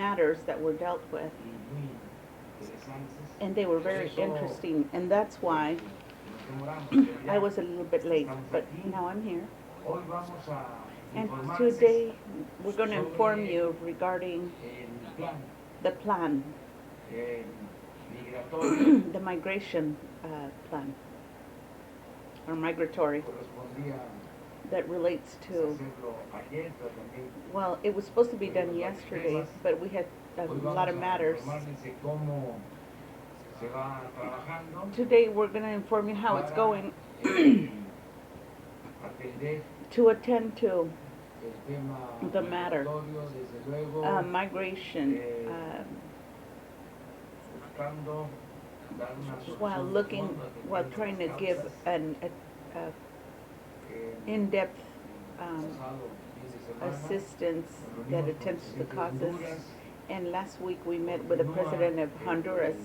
matters that were dealt with, and they were very interesting, and that's why I was a little bit late, but now I'm here. And today we're going to inform you regarding the plan, the migration plan, or migratory, that relates to, well, it was supposed to be done yesterday, but we had a lot of matters. Today we're going to inform you how it's going to attend to the matter, migration, while trying to give an in-depth assistance that attends to the causes. And last week we met with the President of Honduras,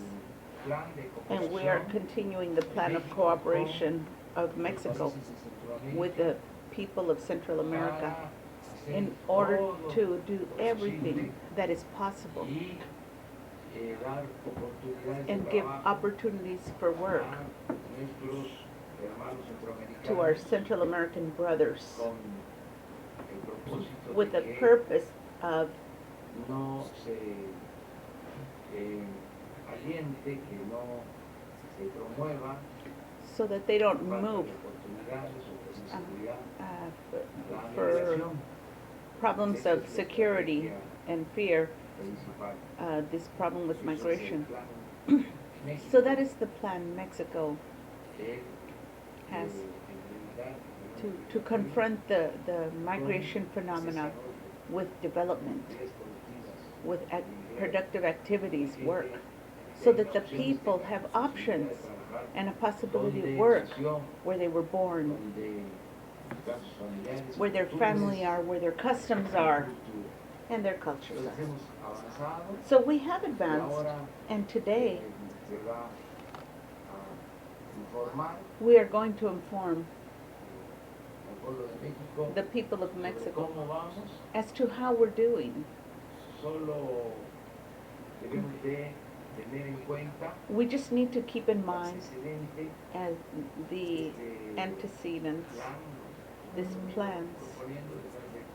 and we are continuing the plan of cooperation of Mexico with the people of Central America in order to do everything that is possible and give opportunities for work to our Central American brothers, with the purpose of so that they don't move for problems of security and fear, this problem with migration. So that is the plan Mexico has to confront the migration phenomena with development, with productive activities, work, so that the people have options and a possibility to work where they were born, where their family are, where their customs are, and their cultures are. So we have advanced, and today we are going to inform the people of Mexico as to how we're doing. We just need to keep in mind as the antecedents, these plans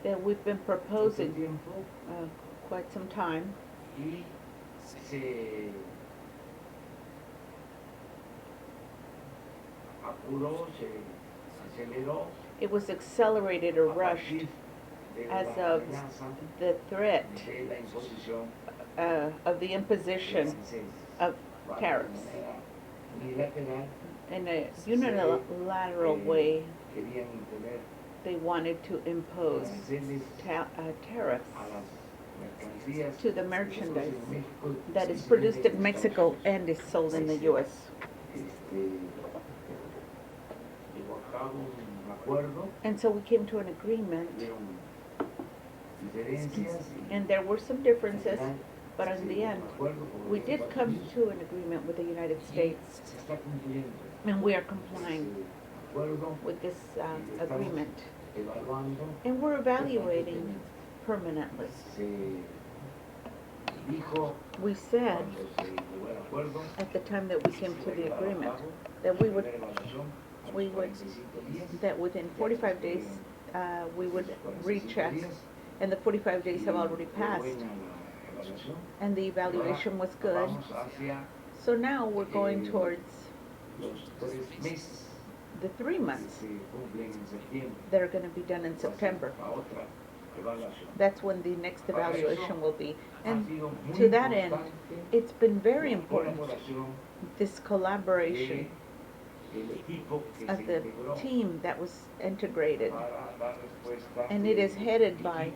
that we've been proposing quite some time, it was accelerated or rushed as of the threat of the imposition of tariffs. In a unilateral way, they wanted to impose tariffs to the merchandise that is produced in Mexico and is sold in the U.S. And so we came to an agreement, and there were some differences, but in the end, we did come to an agreement with the United States, and we are complying with this agreement. And we're evaluating permanently. We said at the time that we came to the agreement that we would that within 45 days we would recheck, and the 45 days have already passed, and the evaluation was good. So now we're going towards the 3 months that are going to be done in September. That's when the next evaluation will be. And to that end, it's been very important, this collaboration of the team that was integrated. And it is headed by,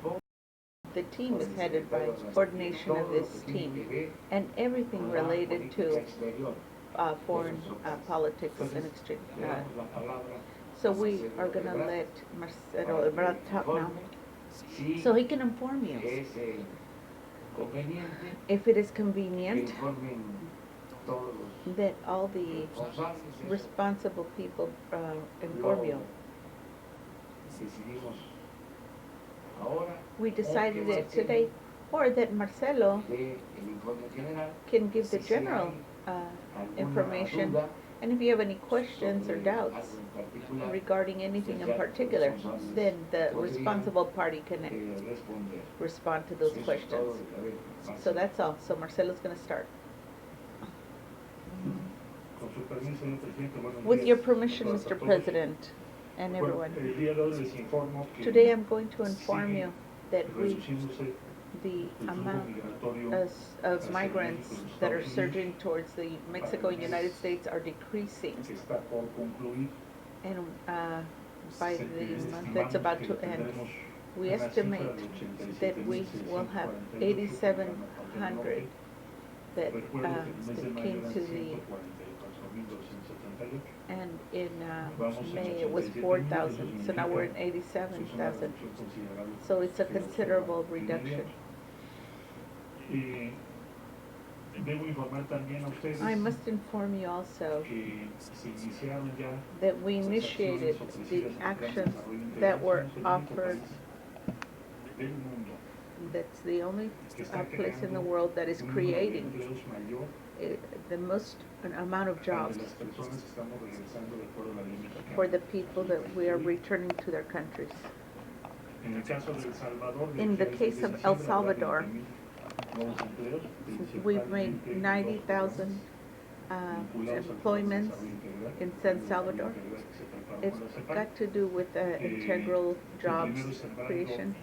the team is headed by coordination of this team and everything related to foreign politics and exchange. So we are going to let Marcelo talk now, so he can inform you. If it is convenient, that all the responsible people inform you. We decided it today, or that Marcelo can give the general information. And if you have any questions or doubts regarding anything in particular, then the responsible party can respond to those questions. So that's all. So Marcelo's going to start. With your permission, Mr. President, and everyone, today I'm going to inform you that the amount of migrants that are surging towards the Mexico and United States are decreasing. And by the month that's about to end, we estimate that we will have 8,700 that came to the, and in May it was 4,000, so now we're in 87,000. So it's a considerable reduction. I must inform you also that we initiated the actions that were offered. That's the only place in the world that is creating the most amount of jobs for the people that we are returning to their countries. In the case of El Salvador, we've made 90,000 employments in San Salvador. It's got to do with integral jobs creation.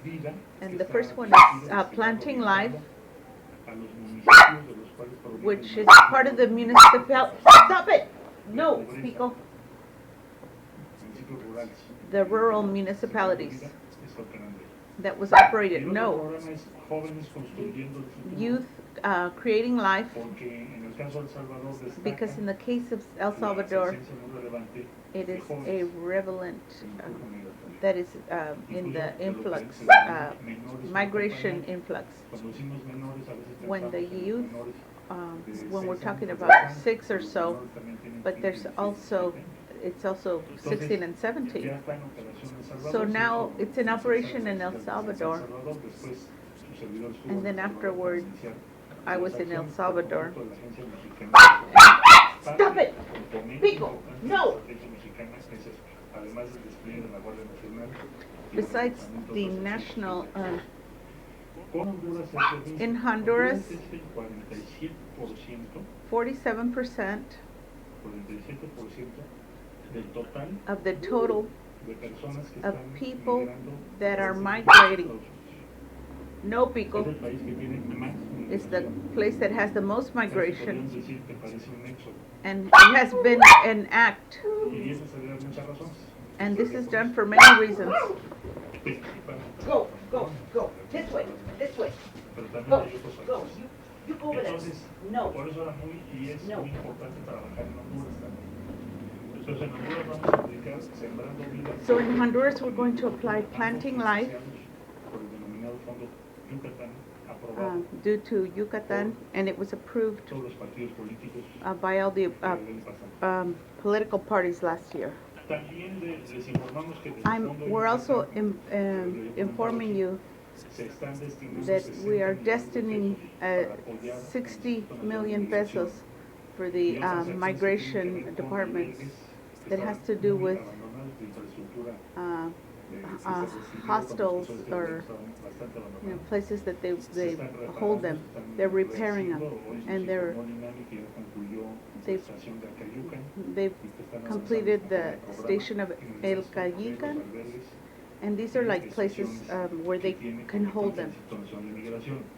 And the first one is planting life, which is part of the municipal. Stop it! No, Pico. The rural municipalities that was operated. No. Youth creating life, because in the case of El Salvador, it is a relevant that is in the influx, migration influx. When the youth, when we're talking about 6 or so, but there's also, it's also 16 and 17. So now it's in operation in El Salvador. And then afterwards, I was in El Salvador. Stop it! Pico, no! Besides the national, in Honduras, 47% of the total of people that are migrating. No, Pico, is the place that has the most migration, and it has been an act, and this is done for many reasons. Go, go, go, this way, this way. Go, go, you go over there. No. No. So in Honduras, we're going to apply planting life due to Yucatan, and it was approved by all the political parties last year. We're also informing you that we are destining 60 million pesos for the migration departments that has to do with hostels or places that they hold them. They're repairing them, and they've completed the station of El Cayican, and these are like places where they can hold them.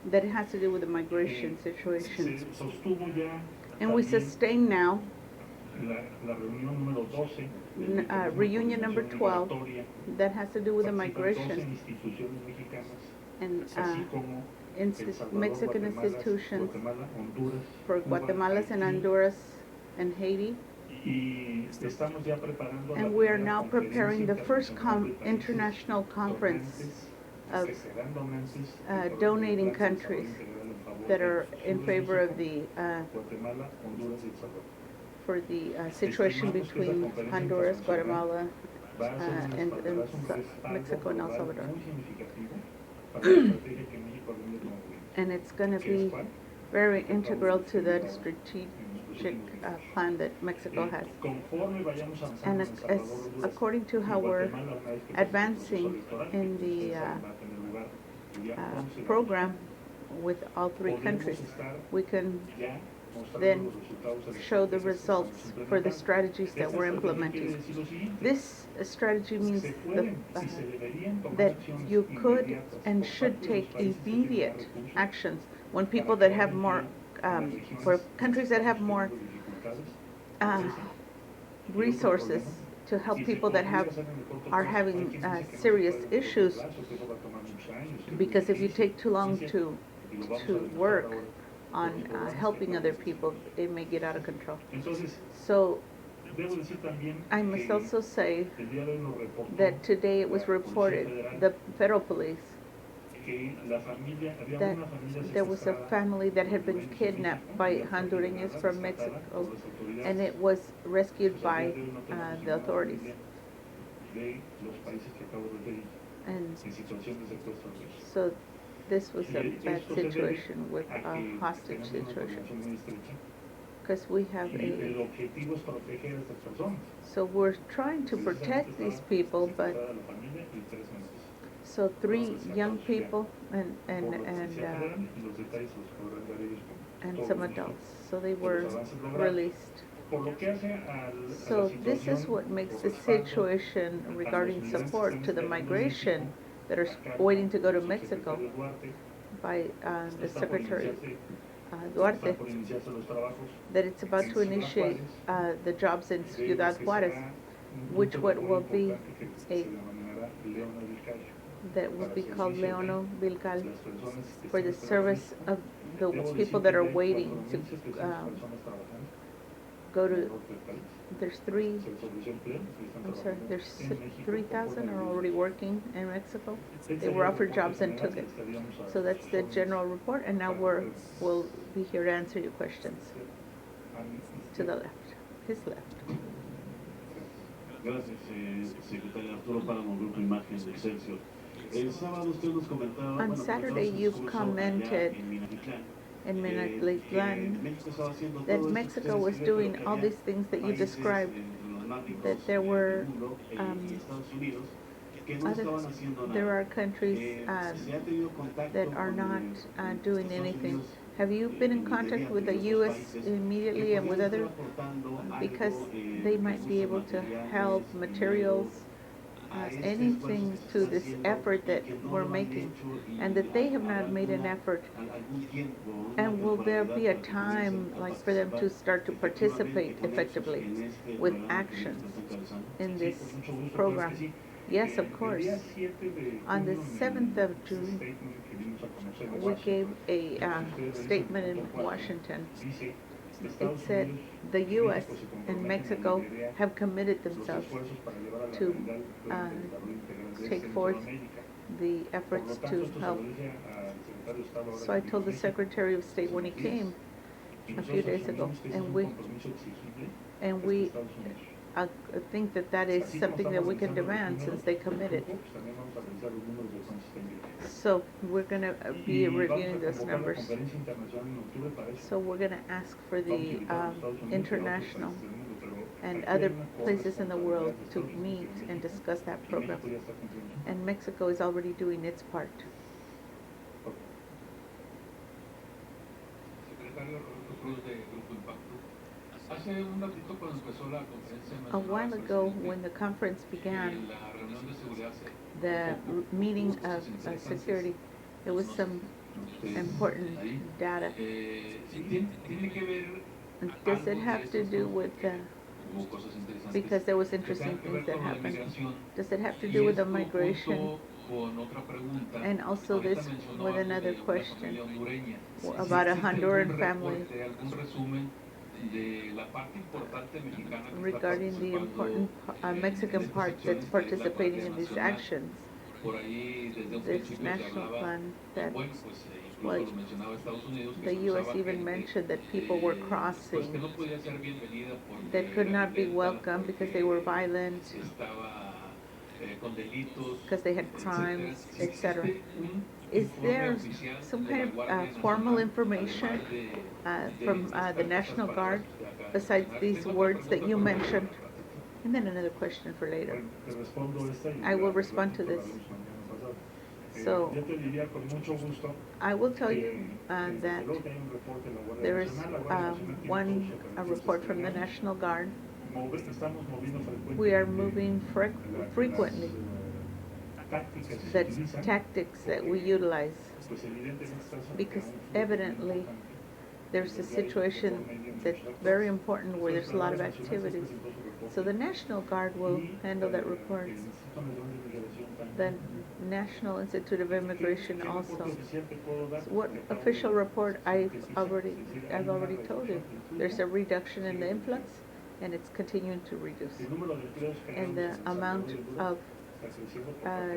That it has to do with the migration situation. And we sustain now reunion number 12 that has to do with the migration and Mexican institutions for Guatemala and Honduras and Haiti. And we are now preparing the first international conference of donating countries that are in favor of the for the situation between Honduras, Guatemala, and Mexico and El Salvador. And it's going to be very integral to the strategic plan that Mexico has. And as according to how we're advancing in the program with all three countries, we can then show the results for the strategies that we're implementing. This strategy means that you could and should take immediate actions when people that have more, for countries that have more resources to help people that are having serious issues. Because if you take too long to work on helping other people, it may get out of control. So I must also say that today it was reported, the federal police, that there was a family that had been kidnapped by Hondureños from Mexico, and it was rescued by the authorities. And so this was a bad situation with a hostage situation. Because we have so we're trying to protect these people, but so 3 young people and some adults, so they were released. So this is what makes the situation regarding support to the migration that are waiting to go to Mexico by the Secretary Duarte, that it's about to initiate the jobs in Ciudad Juarez, which will be that would be called Leono-Vilcal, for the service of the people that are waiting to go to. There's 3,000 are already working in Mexico. They were offered jobs and took it. So that's the general report, and now we'll be here to answer your questions. To the left, his left. Gracias, Secretaria Arturo Páramo, Grupo Imagen de Excelsior. El sábado usted nos comentaba, on Saturday you've commented in Minatitlan that Mexico was doing all these things that you described, that there were there are countries that are not doing anything. Have you been in contact with the U.S. immediately and with other, because they might be able to help, materials, anything to this effort that we're making, and that they have not made an effort? And will there be a time like for them to start to participate effectively with actions in this program? Yes, of course. On the 7th of June, we gave a statement in Washington. It said the U.S. and Mexico have committed themselves to take forth the efforts to help. So I told the Secretary of State when he came a few days ago, and we think that is something that we can demand since they committed. So we're going to be reviewing those numbers. So we're going to ask for the international and other places in the world to meet and discuss that program. And Mexico is already doing its part. A while ago, when the conference began, the meeting of security, there was some important data. Does it have to do with because there was interesting things that happened. Does it have to do with the migration? And also this with another question about a Honduran family regarding the important Mexican part that's participating in these actions. This national plan that the U.S. even mentioned that people were crossing that could not be welcome because they were violent because they had crimes, etc. Is there some kind of formal information from the National Guard besides these words that you mentioned? And then another question for later. I will respond to this. So, I will tell you that there is one report from the National Guard. We are moving frequently the tactics that we utilize, because evidently there's a situation that's very important where there's a lot of activities. So the National Guard will handle that report. The National Institute of Immigration also. So what official report I've already told you. There's a reduction in the influx, and it's continuing to reduce. And the amount of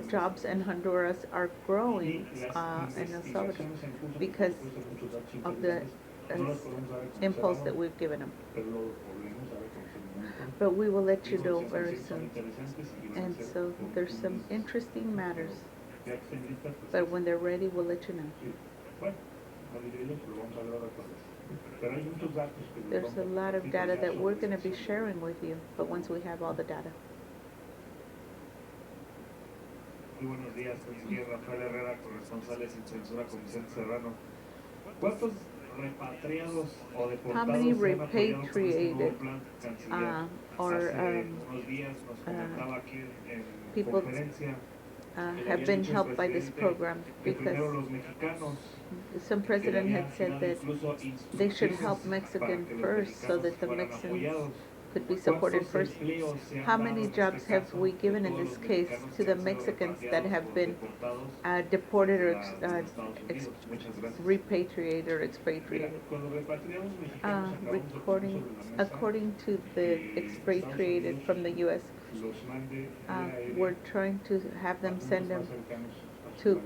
jobs in Honduras are growing in El Salvador because of the impulse that we've given them. But we will let you know very soon. And so there's some interesting matters. But when they're ready, we'll let you know. There's a lot of data that we're going to be sharing with you, but once we have all the data. Muy buenos días, soy Rafael Herrera, corresponsal sin censura con Vicente Serrano. ¿Cuántos repatriados o deportados how many repatriated people have been helped by this program? Because some president had said that they should help Mexican first so that the Mexicans could be supported first. How many jobs have we given in this case to the Mexicans that have been deported or repatriated or expatriated? According to the expatriated from the U.S., we're trying to have them send them to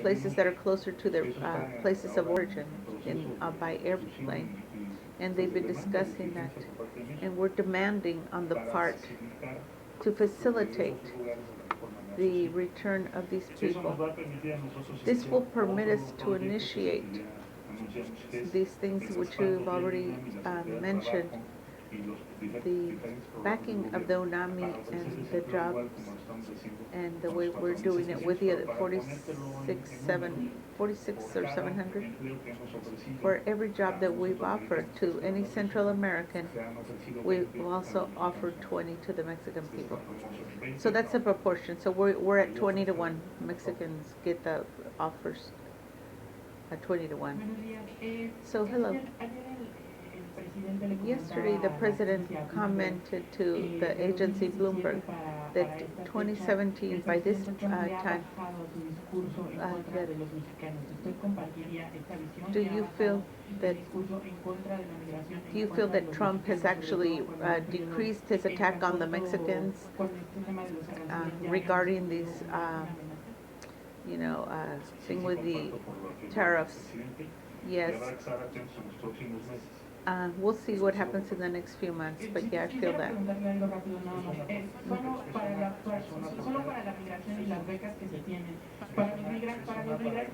places that are closer to their places of origin by airplane. And they've been discussing that. And we're demanding on the part to facilitate the return of these people. This will permit us to initiate these things which you've already mentioned, the backing of the UNAMI and the jobs and the way we're doing it with the 46 or 700. For every job that we've offered to any Central American, we've also offered 20 to the Mexican people. So that's a proportion. So we're at 20 to 1. Mexicans get the offers at 20 to 1. So hello. Yesterday, the President commented to the agency Bloomberg that 2017, by this time, do you feel that Trump has actually decreased his attack on the Mexicans regarding these, thing with the tariffs? Yes. We'll see what happens in the next few months, but yeah, I feel that. Solo para la migración y las becas que se tienen. Para los migrantes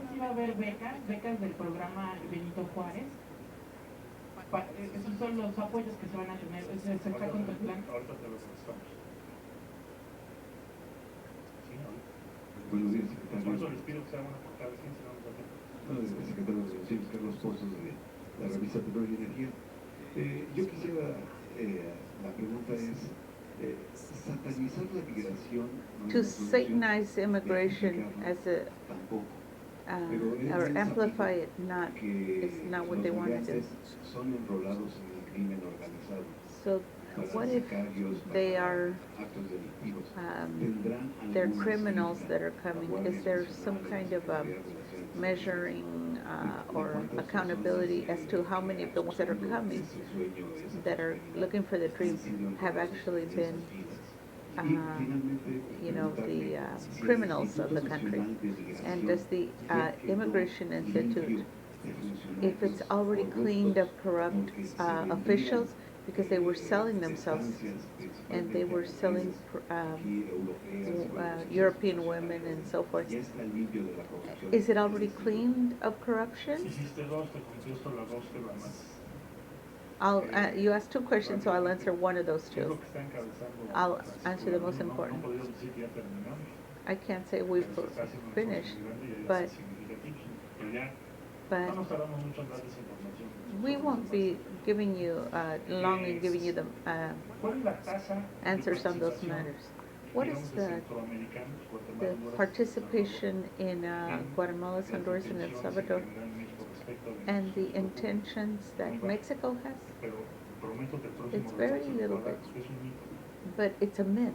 sí va a haber becas del programa Benito Juárez. Esos son los apoyos que se van a tener. Se está contemplando. Buenos días, secretario. Secretario de Relaciones, Carlos Pozos, de la revista Petróleo y Energía. Yo quisiera, la pregunta es, satanizar la migración. To satanize immigration as a, or amplify it, is not what they want to do. Son enrolados en el crimen organizado. So what if they are, they're criminals that are coming? Is there some kind of measuring or accountability as to how many of the ones that are coming, that are looking for the dream, have actually been, the criminals of the country? And does the Immigration Institute, if it's already cleaned of corrupt officials, because they were selling themselves and they were selling European women and so forth. Is it already cleaned of corruption? You asked two questions, so I'll answer one of those two. I'll answer the most important. I can't say we've finished, but we won't be giving you long and giving you the answers on those matters. What is the participation in Guatemala, Honduras, and El Salvador, and the intentions that Mexico has? It's very little bit, but it's a myth.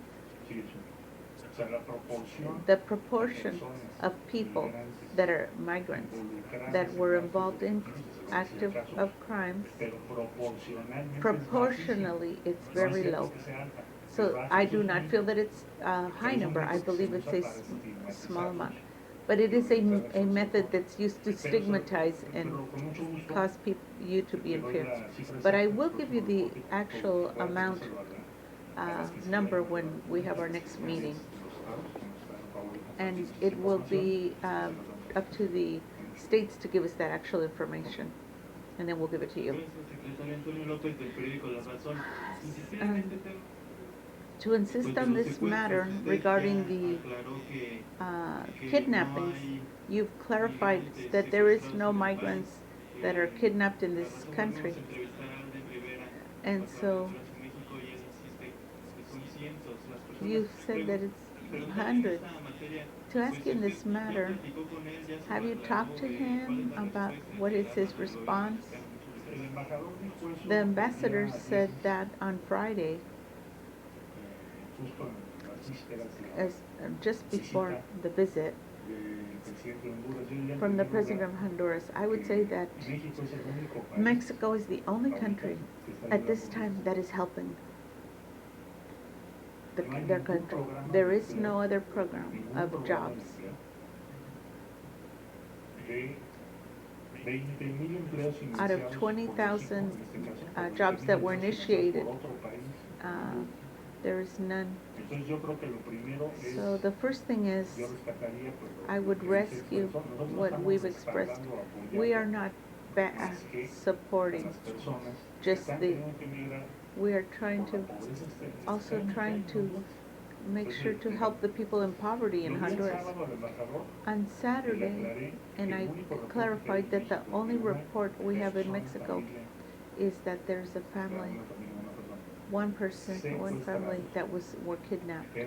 The proportion of people that are migrants that were involved in active of crimes, proportionally it's very low. So I do not feel that it's a high number. I believe it's a small amount. But it is a method that's used to stigmatize and cause you to be in fear. But I will give you the actual amount number when we have our next meeting. And it will be up to the states to give us that actual information. And then we'll give it to you. To insist on this matter regarding the kidnappings, you've clarified that there is no migrants that are kidnapped in this country. And so you said that it's hundreds. To ask you in this matter, have you talked to him about what is his response? The ambassador said that on Friday, as just before the visit from the President of Honduras. I would say that Mexico is the only country at this time that is helping their country. There is no other program of jobs. Out of 20,000 jobs that were initiated, there is none. So the first thing is, I would rescue what we've expressed. We are not supporting just we are also trying to make sure to help the people in poverty in Honduras. On Saturday, and I clarified that the only report we have in Mexico is that there's a family, one family that were kidnapped.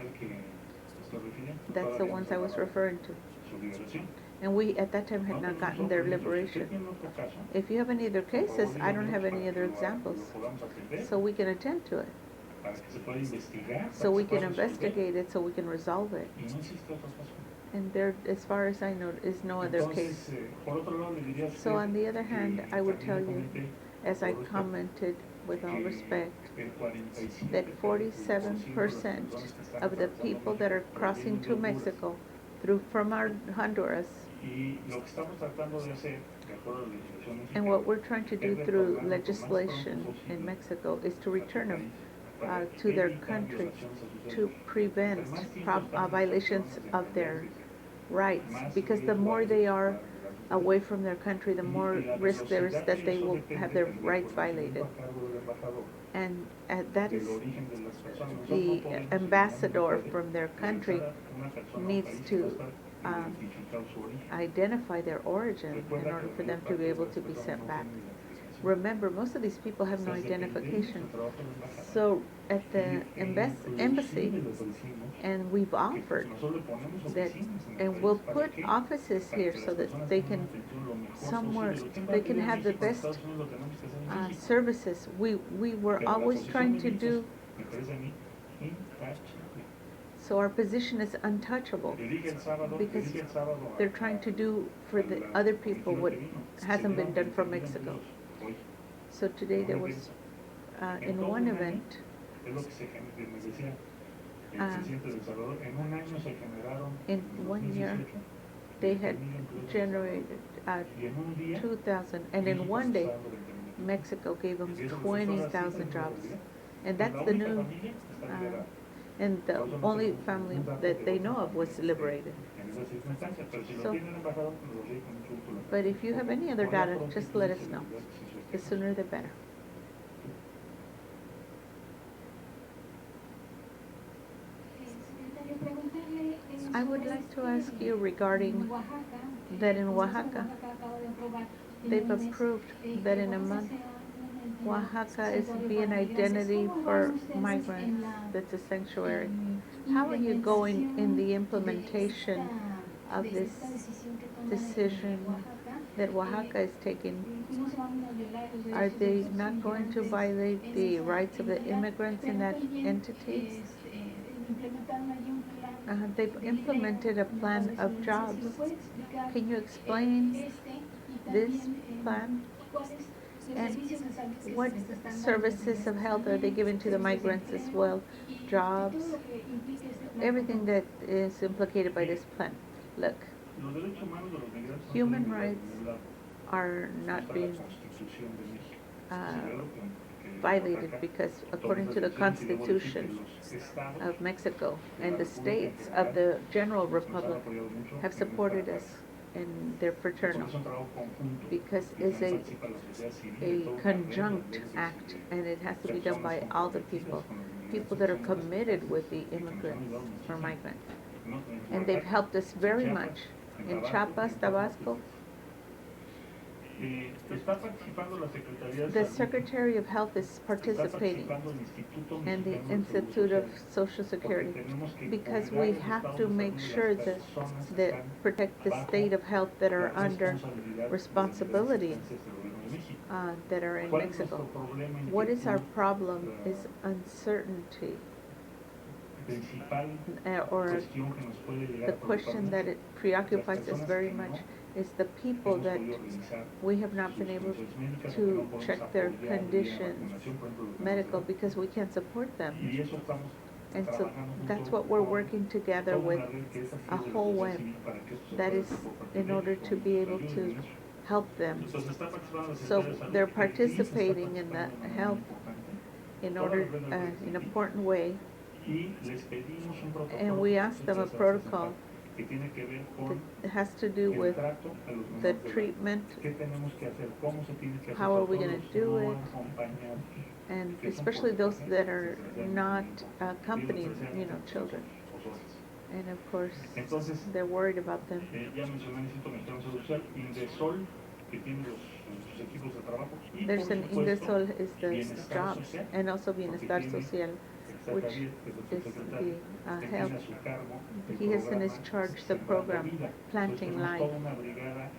That's the ones I was referring to. And we, at that time, had not gotten their liberation. If you have any other cases, I don't have any other examples. So we can attend to it. So we can investigate it, so we can resolve it. And there, as far as I know, is no other case. So on the other hand, I would tell you, as I commented with all respect, that 47% of the people that are crossing to Mexico from our Honduras, and what we're trying to do through legislation in Mexico is to return them to their country to prevent violations of their rights, because the more they are away from their country, the more risk there is that they will have their rights violated. And that is the ambassador from their country needs to identify their origin in order for them to be able to be sent back. Remember, most of these people have no identification. So at the embassy, and we've offered that, and we'll put offices here so that they can they can have the best services. We were always trying to do. So our position is untouchable, because they're trying to do for the other people what hasn't been done for Mexico. So today there was, in one event, in 1 year, they had generated 2,000, and in one day, Mexico gave them 20,000 jobs. And that's the new, and the only family that they know of was liberated. So, but if you have any other data, just let us know. The sooner the better. I would like to ask you regarding that in Oaxaca, they've approved that in a month, Oaxaca is to be an identity for migrants, that's a sanctuary. How are you going in the implementation of this decision that Oaxaca is taking? Are they not going to violate the rights of the immigrants in that entity? They've implemented a plan of jobs. Can you explain this plan? And what services of health are they giving to the migrants as well? Jobs, everything that is implicated by this plan. Look, human rights are not being violated because according to the Constitution of Mexico and the states of the General Republic have supported us in their fraternal because it's a conjunct act and it has to be done by all the people that are committed with the immigrants or migrants. And they've helped us very much in Chiapas, Tabasco. The Secretary of Health is participating and the Institute of Social Security because we have to make sure that protect the state of health that are under responsibility that are in Mexico. What is our problem is uncertainty. Or the question that it preoccupies us very much is the people that we have not been able to check their conditions medical because we can't support them. And so that's what we're working together with a whole web that is in order to be able to help them. So they're participating in the health in order in an important way. And we asked them a protocol that has to do with the treatment, how are we going to do it, and especially those that are not accompanying, children. And of course, they're worried about them. There's an Indesol is the jobs, and also Bienestar Social, which is the health. He has in his charge the program Planting Life,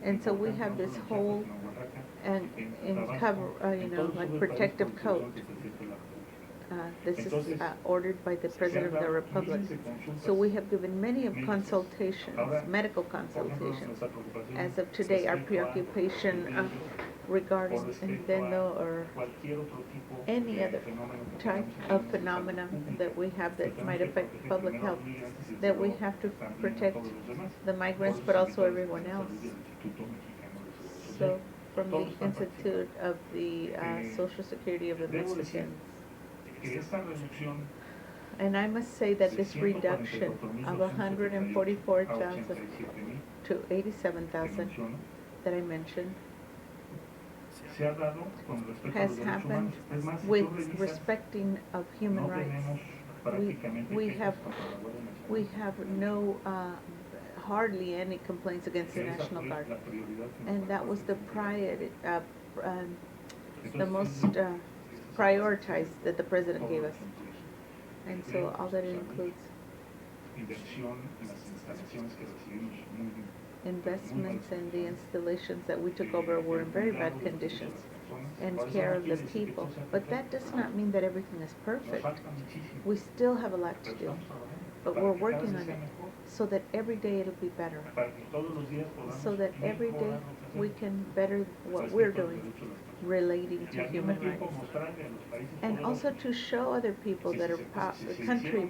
and so we have this whole and in cover, like protective coat. This is ordered by the President of the Republic. So we have given many of consultations, medical consultations. As of today, our preoccupation regarding Nintendo or any other type of phenomena that we have that might affect public health, that we have to protect the migrants but also everyone else. So from the Institute of the Social Security of the Mexicans. And I must say that this reduction of 144,000 to 87,000 that I mentioned has happened with respecting of human rights. We have no hardly any complaints against the National Guard, and that was the the most prioritized that the President gave us. And so all that it includes investments in the installations that we took over were in very bad conditions and care of the people. But that does not mean that everything is perfect. We still have a lot to do, but we're working on it so that every day it'll be better. So that every day we can better what we're doing relating to human rights. And also to show other people that are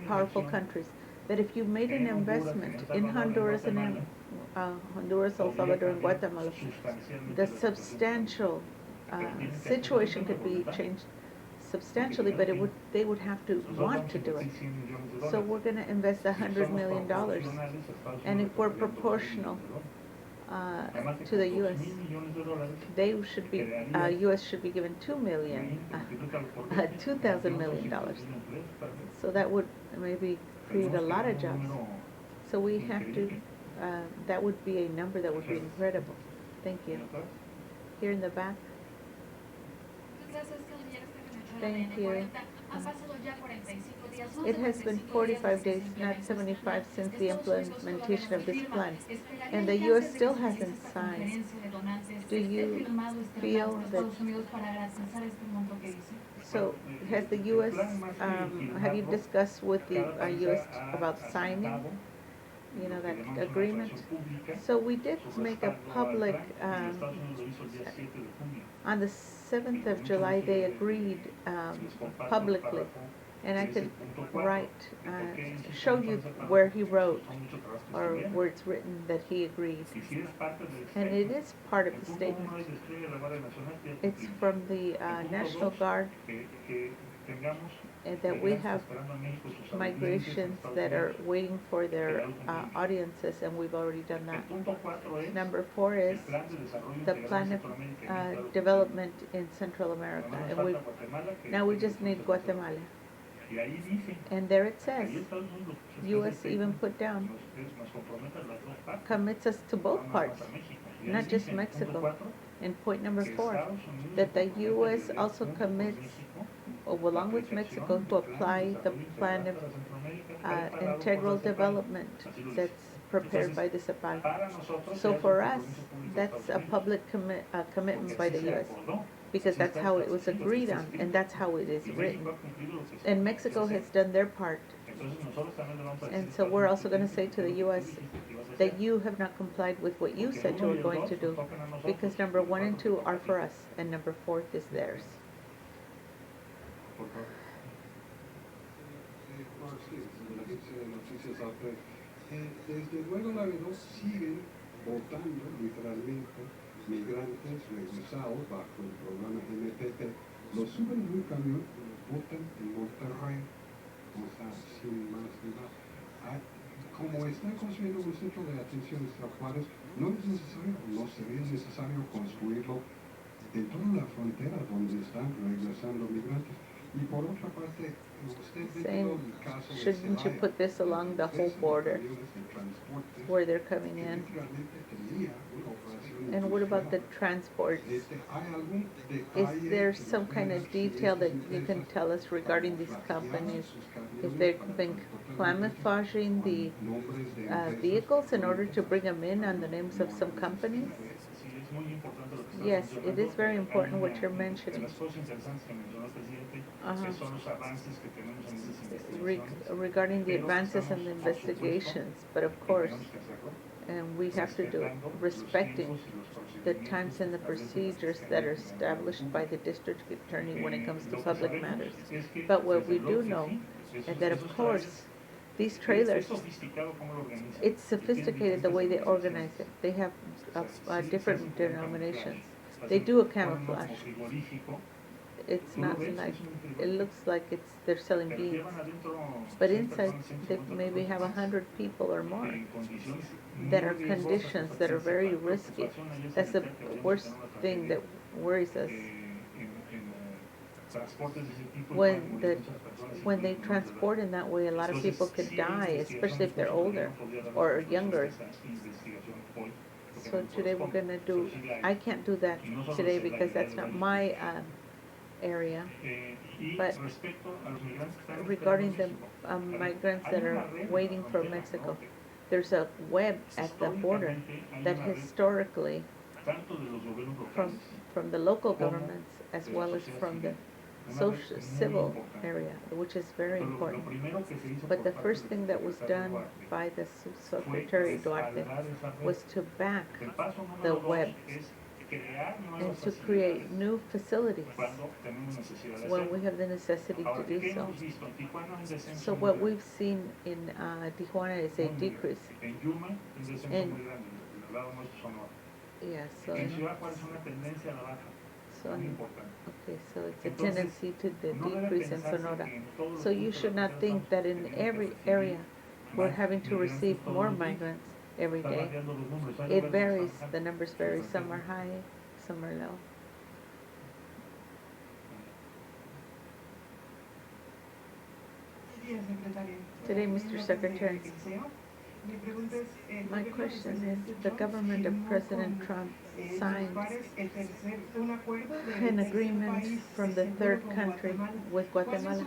powerful countries, that if you made an investment in Honduras and in Honduras, El Salvador, and Guatemala, the substantial situation could be changed substantially, but they would have to want to do it. So we're going to invest $100 million, and if we're proportional to the U.S., they should be U.S. should be given $2 million. So that would maybe create a lot of jobs. So we have to. That would be a number that would be incredible. Thank you. Here in the back. Thank you. It has been 45 days, not 75, since the implementation of this plan, and the U.S. still hasn't signed. Do you feel that? So, has the U.S. Have you discussed with the U.S. about signing? You know, that agreement. So we did make a public, on the 7th of July, they agreed publicly. And I could show you where he wrote, or where it's written that he agreed. And it is part of the statement. It's from the National Guard, and that we have migrations that are waiting for their audiences, and we've already done that. Number 4 is the plan of development in Central America, and now we just need Guatemala. And there it says, U.S. even put down, commits us to both parts, not just Mexico. And point number 4, that the U.S. also commits, along with Mexico, to apply the plan of integral development that's prepared by the CEPAL. So for us, that's a public commitment by the U.S., because that's how it was agreed on, and that's how it is written. And Mexico has done their part. And so we're also going to say to the U.S. that you have not complied with what you said you were going to do, because number 1 and 2 are for us, and number 4 is theirs. Desde luego, la verdad, siguen votando literalmente migrantes regresados bajo el programa NPP. Los suben en un camión y los votan en Monterrey, o sea, sin más ni más. Como están construyendo un centro de atención extraordinario, no es necesario, no sería necesario construirlo en toda la frontera donde están regresando migrantes. Y por otra parte, saying, shouldn't you put this along the whole border where they're coming in? And what about the transports? Is there some kind of detail that you can tell us regarding these companies? If they've been camouflaging the vehicles in order to bring them in on the names of some companies? Yes, it is very important what you're mentioning. Regarding the advances and the investigations, but of course, and we have to do it respecting the times and the procedures that are established by the district attorney when it comes to public matters. But what we do know is that, of course, these trailers, it's sophisticated the way they organize it. They have different denominations. They do a camouflage. It's not like, it looks like they're selling beans. But inside, they maybe have 100 people or more that are conditions that are very risky. That's the worst thing that worries us. When they transport in that way, a lot of people could die, especially if they're older or younger. So today we're going to do, I can't do that today because that's not my area. But regarding the migrants that are waiting for Mexico, there's a web at the border that historically, from the local governments as well as from the civil area, which is very important. But the first thing that was done by the Secretary Duarte was to back the web and to create new facilities when we have the necessity to do so. So what we've seen in Tijuana is a decrease. So, muy importante. okay, so it's a Entonces, tendency to the no debe decrease in pensarse Sonora. que en todos los So you puntos de should la not frontera think estamos that in teniendo que every recibir area we're más having to migrantes receive todos more los días. migrants every Está day. variando los números. Hay It lugares varies, que están the numbers vary, bastante some are bien. high, some are low. Today, Mr. Secretary, my question is, the government of President Trump signed an agreement from the third country with Guatemala.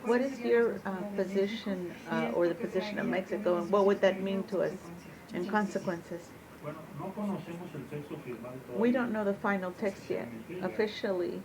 What is your position or the position of Mexico, and what would that mean to us in consequences? Bueno, no conocemos el texto firmado We todavía. don't know the final text yet. Officially,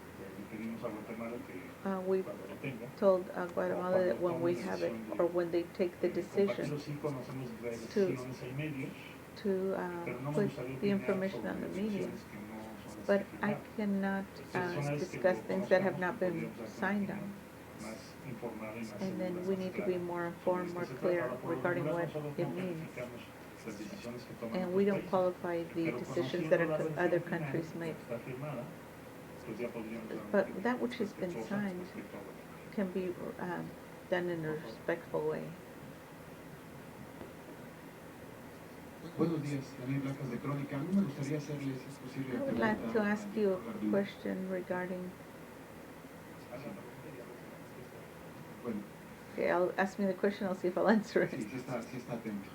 Pedimos a Guatemala que we've cuando lo tenga, told Guatemala that when we have it, or when they take the decision compartirlo. Sí conocemos to versiones en medios, to pero no me put gustaría the opinar information sobre on the media. decisiones que no son las But que I firmaron. cannot Entonces, una vez que discuss lo things that have conozcamos, not been podríamos hacer una signed opinión on. más informada y más And then segura, we más need to be clara more sobre informed, esto more se trata. clear Ahora, por lo regarding regular, what nosotros it no means. calificamos las decisiones que toman And otros we don't países, qualify the pero decisions conociendo that la versión other final, countries make. que está firmada, pues ya podríamos dar una But opinión that which has been respetuosa signed respecto a Guatemala. can be done in a respectful way. Buenos días, Daniel Blancas de Crónica. A mí me gustaría hacerles, si es posible, I would like to ask you a question regarding, Bueno, okay, ask me the question, I'll see if I'll answer it. sí está atento.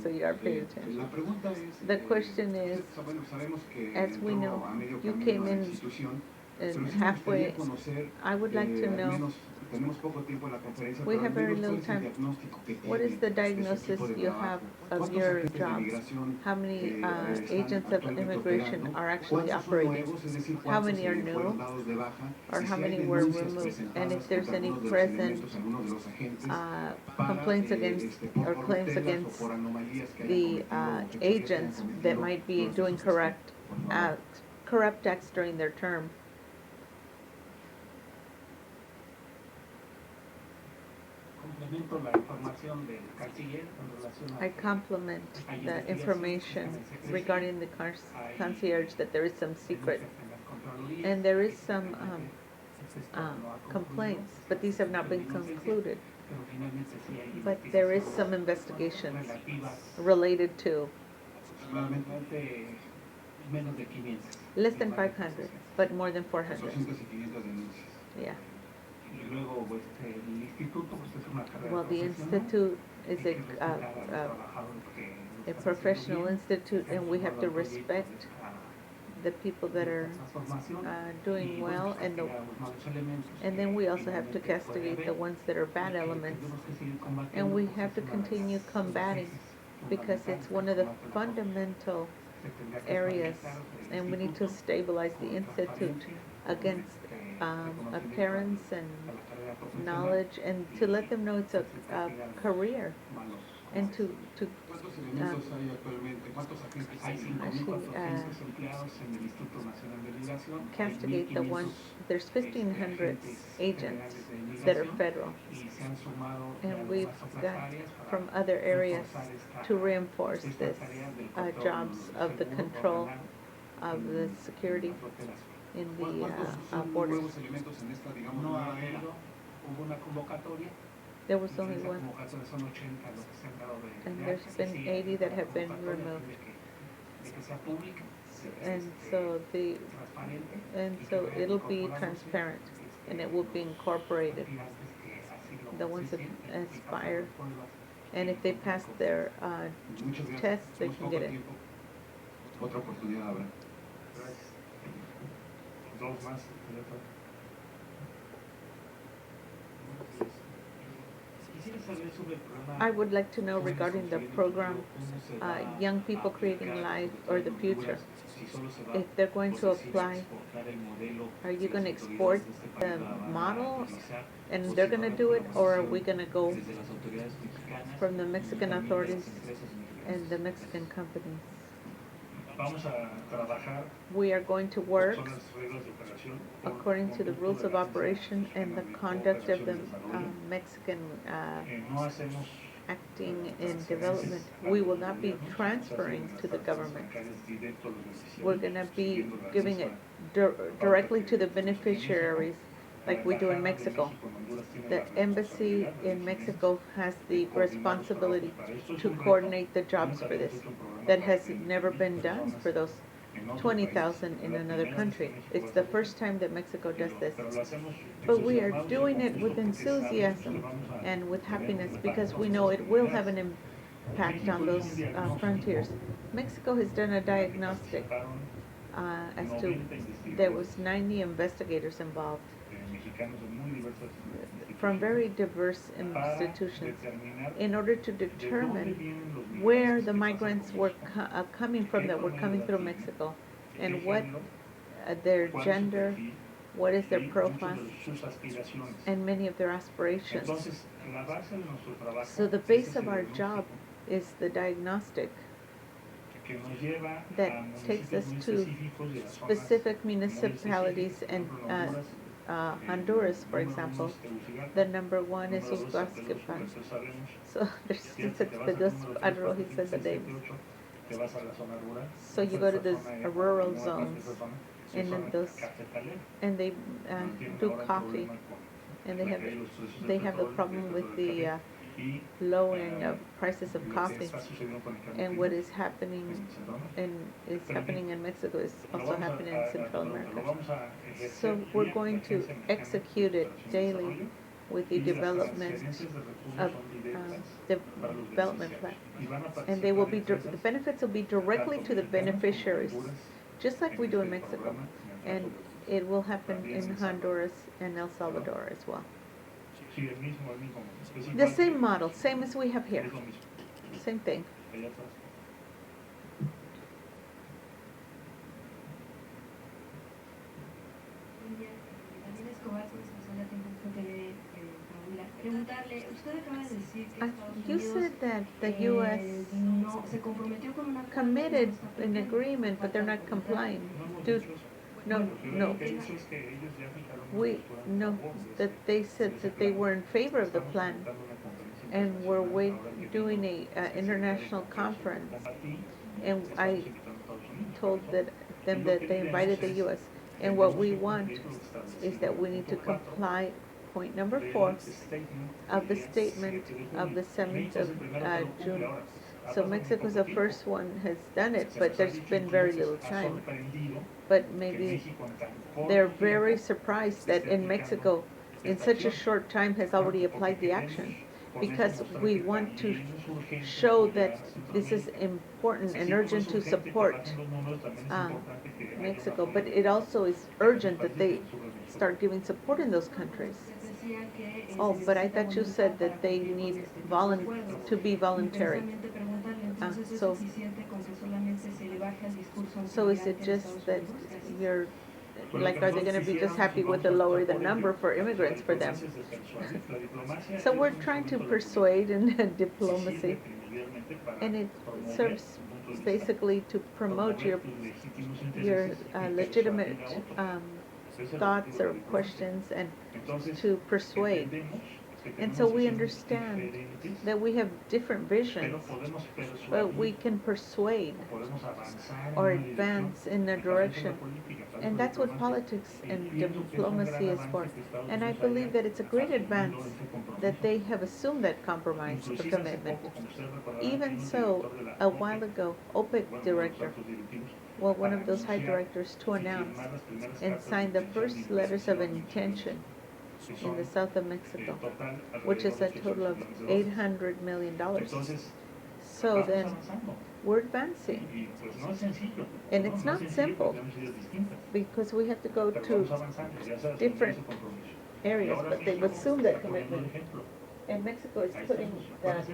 So you are paying attention. La pregunta es, The question is, bueno, sabemos que as we entró know, a medio you camino came a la in institución, and pero sí me halfway, gustaría conocer, I would like to al know, menos tenemos poco tiempo en la conferencia, we pero have al very menos little cuál es el time. diagnóstico que What is the tiene de su diagnosis equipo de you have trabajo, of cuántos your agentes de jobs? migración How many están agents of actualmente immigration operando, are actually cuántos son operating? nuevos, es decir, How cuántos many are fueron new? dados de baja, Or y how si hay many were denuncias removed? And presentadas if there's contra any algunos de los present elementos, algunos de los agentes, para, complaints against por or claims corruptelas o against por anomalías que hayan the cometido, fechorías que hayan agents cometido that might be durante doing su gestión. Por favor. corrupt acts during their term. Complemento la información del canciller en relación a I compliment the information regarding the concierge that there is some secret and there is some complaints, but these have not been concluded. But there is some investigations related to menos de 500. less than 500, but more than 400. 400 y 500 denuncias. Yeah. Y luego el instituto pues, es una carrera Well, the profesional, institute is y que respetar a los trabajadores que a están haciendo professional bien, institute, que han and we have sumado to al proyecto respect de the people that are transformación, doing y, well, bueno, pues, and castigar a los malos elementos and then que we also have to finalmente puede castigate haber, the ones that are bad y que elements, tenemos que seguir combatiendo, and we pues, have to es una de continue los combating ejes because it's one of the fundamental se tendría que areas, estabilizar el and we need to instituto stabilize the con institute transparencia, against reconocimiento appearance and a la carrera profesional, knowledge, and to let them know it's a career, malos and to ¿Cuántos elementos hay actualmente? ¿Cuántos agentes Hay hay? 5.400 empleados en el Instituto Nacional de Migración. castigate the ones. There's 1,500 agents agentes that are federal, y se han sumado de and we've algunas otras got áreas para from other areas reforzar esta- to reinforce esta this tarea del control jobs of the seguro control ordenado of the en security la frontera sur. in the ¿Cuántos son borders. nuevos elementos en esta, digamos, No ha nueva era? habido, hubo una convocatoria, There was y only esa one, convocatoria son 80 los que se han dado de and de there's alta, been sí, 80 that have been convocatoria removed. de que sea pública, And so the transparente, and y que so vayan it'll be incorporándose, transparent, and it will be incorporated. aspirantes que así lo The ones that necesiten, y pasan aspire, las pruebas. and if they pass their Muchas gracias. tests, they Tenemos can poco get it. tiempo. Otra oportunidad habrá. Gracias. Dos más. Quisiera saber sobre el programa. I would like to know regarding the program, Young People Creating Life or the Future. If they're going to apply, are you going to export the model and they're going to do it, or are we going to go from the Mexican authorities and the Mexican companies? Vamos a trabajar We are going to work con las reglas de operación, according to the rules of operation and the conduct of the Mexican No hacemos acting in development. We will not be transferring to the government. We're going to be giving it directly to the beneficiaries, like we do in Mexico. The embassy in Mexico has the responsibility to coordinate the jobs for this. That has never been done for those 20,000 in another country. It's the first time that Mexico does this. But we are doing it with enthusiasm and with happiness because we know it will have an impact on those frontiers. Mexico has done a diagnostic as to there was 90 investigators involved from very diverse institutions in order to determine where the migrants were coming from that were coming through Mexico and what their gender, what is their profile, and many of their aspirations. So the base of our job is the diagnostic that takes us to specific municipalities and Honduras, for example. The number one is Uzbekistan. So there's I don't know, he said the names. So you go to those rural zones, and then those, and they do coffee, and they have the problem with the lowering of prices of coffee, and what is happening in Mexico is also happening in Central America. So we're going to execute it daily with the development of development plan, and they will be the benefits will be directly to the beneficiaries, just like we do in Mexico, and it will happen in Honduras and El Salvador as well. The same model, same as we have here. Same thing. You said that the U.S. committed an agreement, but they're not complying. No. We know that they said that they were in favor of the plan, and were doing a international conference. And I told them that they invited the U.S. And what we want is that we need to comply. Point number 4 of the statement of the 7th of June. So Mexico is the first one has done it, but there's been very little time. But maybe they're very surprised that in Mexico, in such a short time, has already applied the action, because we want to show that this is important and urgent to support Mexico. But it also is urgent that they start giving support in those countries. Oh, but I thought you said that they need to be voluntary. So is it just that you're, like, are they going to be just happy with the lower the number for immigrants for them? So we're trying to persuade in diplomacy, and it serves basically to promote your legitimate thoughts or questions, and to persuade. And so we understand that we have different visions, but we can persuade or advance in a direction. And that's what politics and diplomacy is for. And I believe that it's a great advance that they have assumed that compromise or commitment. Even so, a while ago, OPEC director, well, one of those high directors, to announce and sign the first letters of intention in the south of Mexico, which is a total of $800 million. So then we're advancing. And it's not simple, because we have to go to different areas, but they've assumed that commitment. And Mexico is putting that,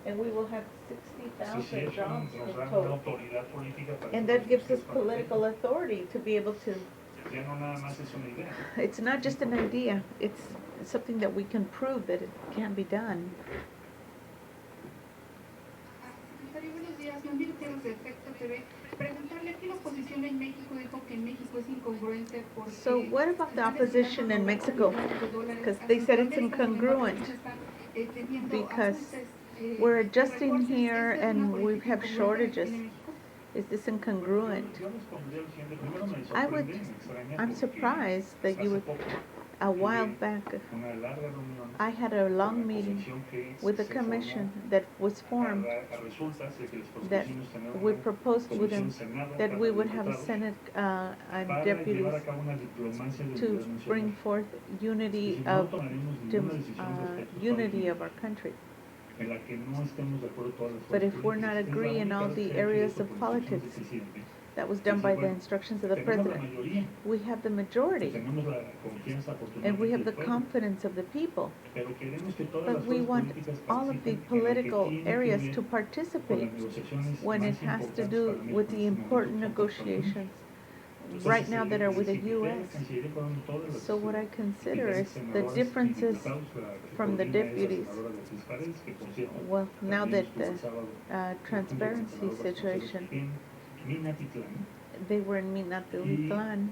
and we will have 60,000 jobs in total. And that gives us political authority to be able to. It's not just an idea, it's something that we can prove that it can be done. So what about the opposition in Mexico? Because they said it's incongruent. because we're adjusting here and we have shortages. Is this incongruent? I'm surprised that you would, a while back, I had a long meeting with the commission that was formed, that we proposed with them that we would have a Senate deputies to bring forth unity of our country. But if we're not agreeing in all the areas of politics, that was done by the instructions of the president. We have the majority, and we have the confidence of the people. But we want all of the political areas to participate when it has to do with the important negotiations right now that are with the U.S. So what I consider is the differences from the deputies. Well, now that the transparency situation, they were in Minatitlán,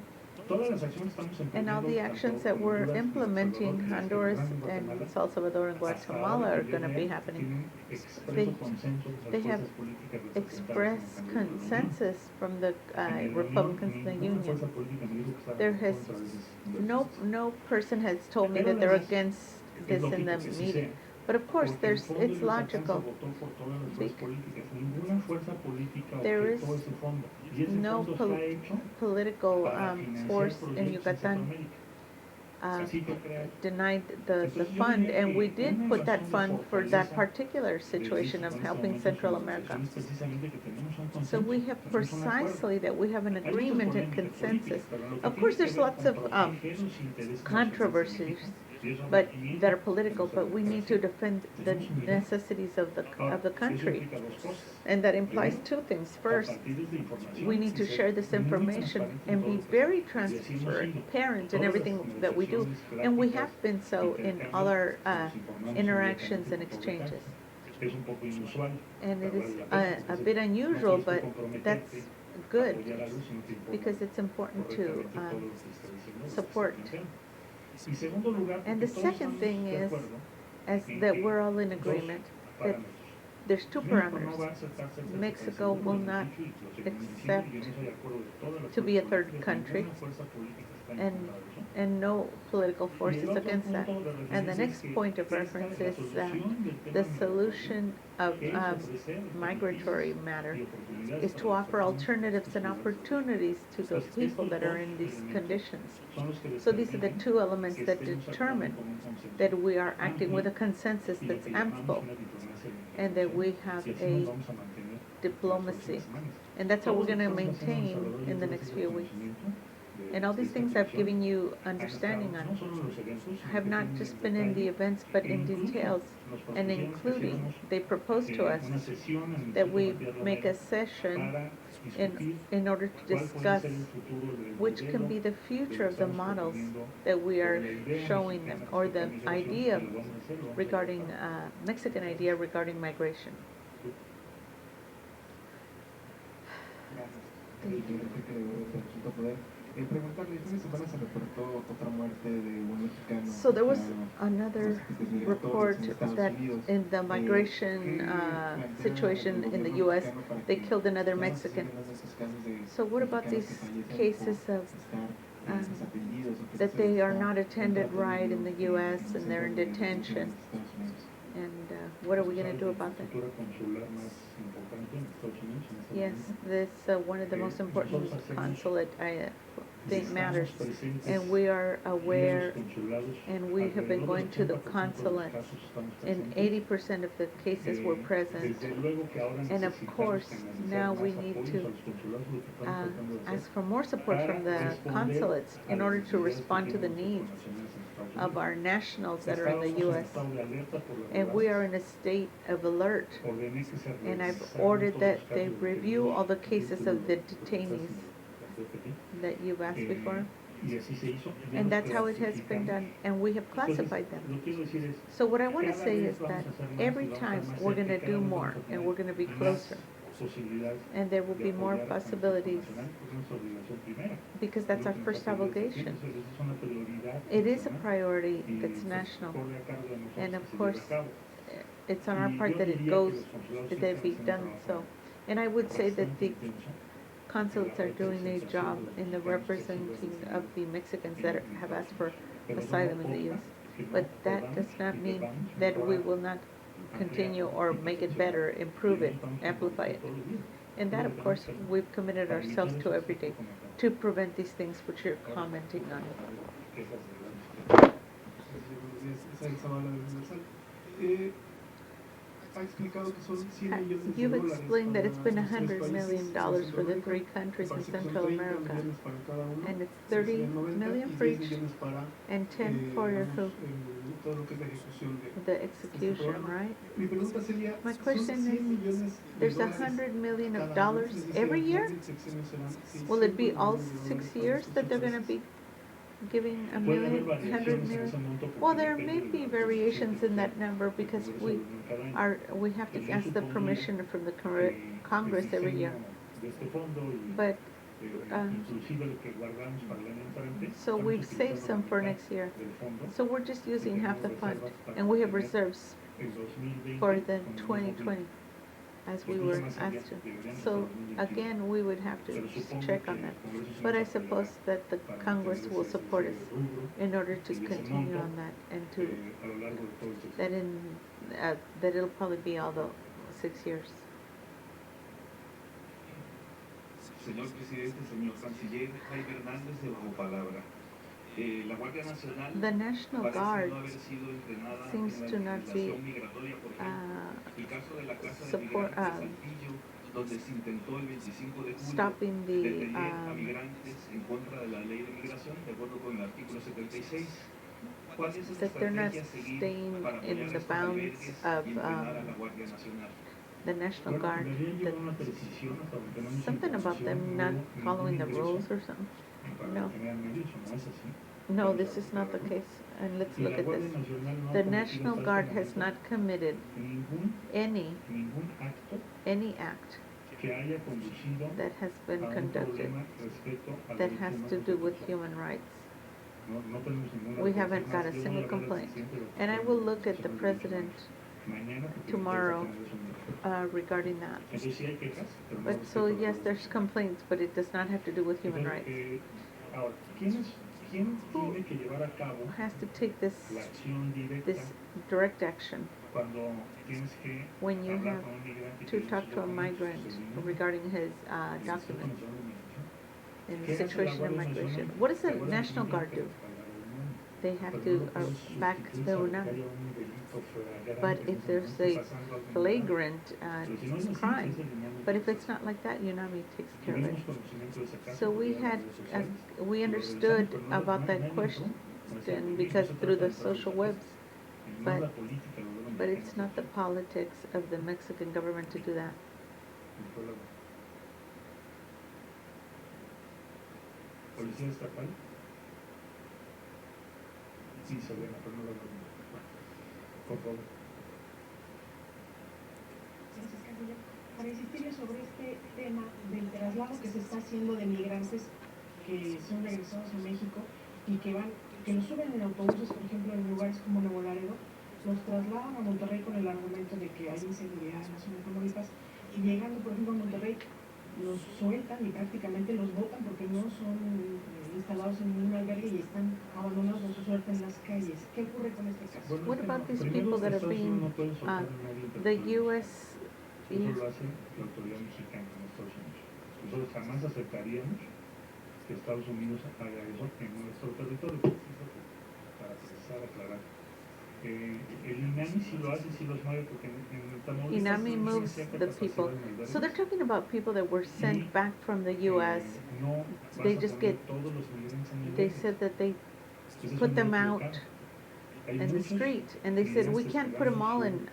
and all the actions that we're implementing, Honduras and El Salvador and Guatemala are going to be happening. They have expressed consensus from the Republicans in the Union. There has no person has told me that they're against this in the meeting. But of course, it's logical. There is no political force in Yucatan denied the fund, and we did put that fund for that particular situation of helping Central America. So we have precisely that we have an agreement and consensus. Of course, there's lots of controversies, but that are political, but we need to defend the necessities of the country. And that implies two things. First, we need to share this information and be very transparent in everything that we do. And we have been so in all our interactions and exchanges. And it is a bit unusual, but that's good because it's important to support. And the second thing is that we're all in agreement that there's two parameters. Mexico will not accept to be a third country, and no political forces against that. And the next point of reference is the solution of migratory matter is to offer alternatives and opportunities to those people that are in these conditions. So these are the two elements that determine that we are acting with a consensus that's ample and that we have a diplomacy. And that's how we're going to maintain in the next few weeks. And all these things I've given you understanding on have not just been in the events, but in details, and including, they propose to us that we make a session in order to discuss which can be the future of the models that we are showing them, or the idea regarding, Mexican idea regarding migration. So there was another report that in the migration situation in the U.S., they killed another Mexican. So what about these cases of that they are not attended right in the U.S. and they're in detention? And what are we going to do about that? Yes, this one of the most important consulate thing matters, and we are aware, and we have been going to the consulates. In 80% of the cases were present, and of course now we need to ask for more support from the consulates in order to respond to the needs of our nationals that are in the U.S. And we are in a state of alert, and I've ordered that they review all the cases of the detainees that you've asked before. And that's how it has been done, and we have classified them. So what I want to say is that every time we're going to do more, and we're going to be closer, and there will be more possibilities, because that's our first obligation. It is a priority that's national, and of course, it's on our part that it be done so. And I would say that the consulates are doing a job in the representing of the Mexicans that have asked for asylum in the U.S. But that does not mean that we will not continue or make it better, improve it, amplify it. And that, of course, we've committed ourselves to every day to prevent these things which you're commenting on. You've explained that it's been $100 million for the 3 countries in Central America, and it's 30 million for each, and 10 for who? The execution, right? My question is, there's $100 million of dollars every year? Will it be all 6 years that they're going to be giving $100 million? Well, there may be variations in that number because we have to ask the permission from the Congress every year. But so we've saved some for next year. So we're just using half the fund, and we have reserves for the 2020, as we were asked to. So again, we would have to check on that. But I suppose that the Congress will support us in order to continue on that, and that it'll probably be all the 6 years. Señor Presidente, señor Canciller, Jaime Hernández de Bajo Palabra. La Guardia Nacional the National Guard no haber sido entrenada seems en to la not be migratoria, por ejemplo. El caso de la casa de support, migrantes de Saltillo, donde se intentó el 25 de julio stopping detener a migrantes en contra de la ley de migración, de acuerdo con el artículo 76. ¿Cuál es esa that they're not estrategia a seguir staying para apoyar in the estos bounds albergues of y entrenar a la Guardia Nacional? the National Guard, something about them not following the rules or something? No. No, this is not the case. And let's look at this. The National Guard has not committed any act that has been conducted that has to do with human rights. We haven't got a single complaint. And I will look at the President tomorrow regarding that. But so yes, there's complaints, but it does not have to do with human rights. Who has to take this direct action when you have to talk to a migrant regarding his documents in the situation of migration? What does the National Guard do? They have to back the UNAM. But if there's a flagrant crime, but if it's not like that, UNAMI takes care of it. So we understood about that question because through the social webs, but it's not the politics of the Mexican government to do that. Sí, Selena, pero no lo por favor. Gracias, Canciller. Para insistirle sobre este tema del traslado que se está haciendo de migrantes que son regresados a México y que los suben en autobuses, por ejemplo, en lugares como Nuevo Laredo, los trasladan a Monterrey con el argumento de que hay inseguridad en la zona de Tamaulipas, y llegando, por ejemplo, a Monterrey, los sueltan y prácticamente los botan porque no son instalados en ningún albergue y están abandonados a su suerte en las calles. ¿Qué ocurre con este caso? What about these people that are being the U.S. Eso lo hace la autoridad mexicana en Estados Unidos. Nosotros jamás aceptaríamos que Estados Unidos haga eso en nuestro territorio, para precisar, aclarar. El INAMI sí lo hace, sí los mueve, porque en Tamaulipas INAMI moves the people. So they're talking about people that were sent back from the U.S. They just they said that they put them out in the street, and they said we can't put them all in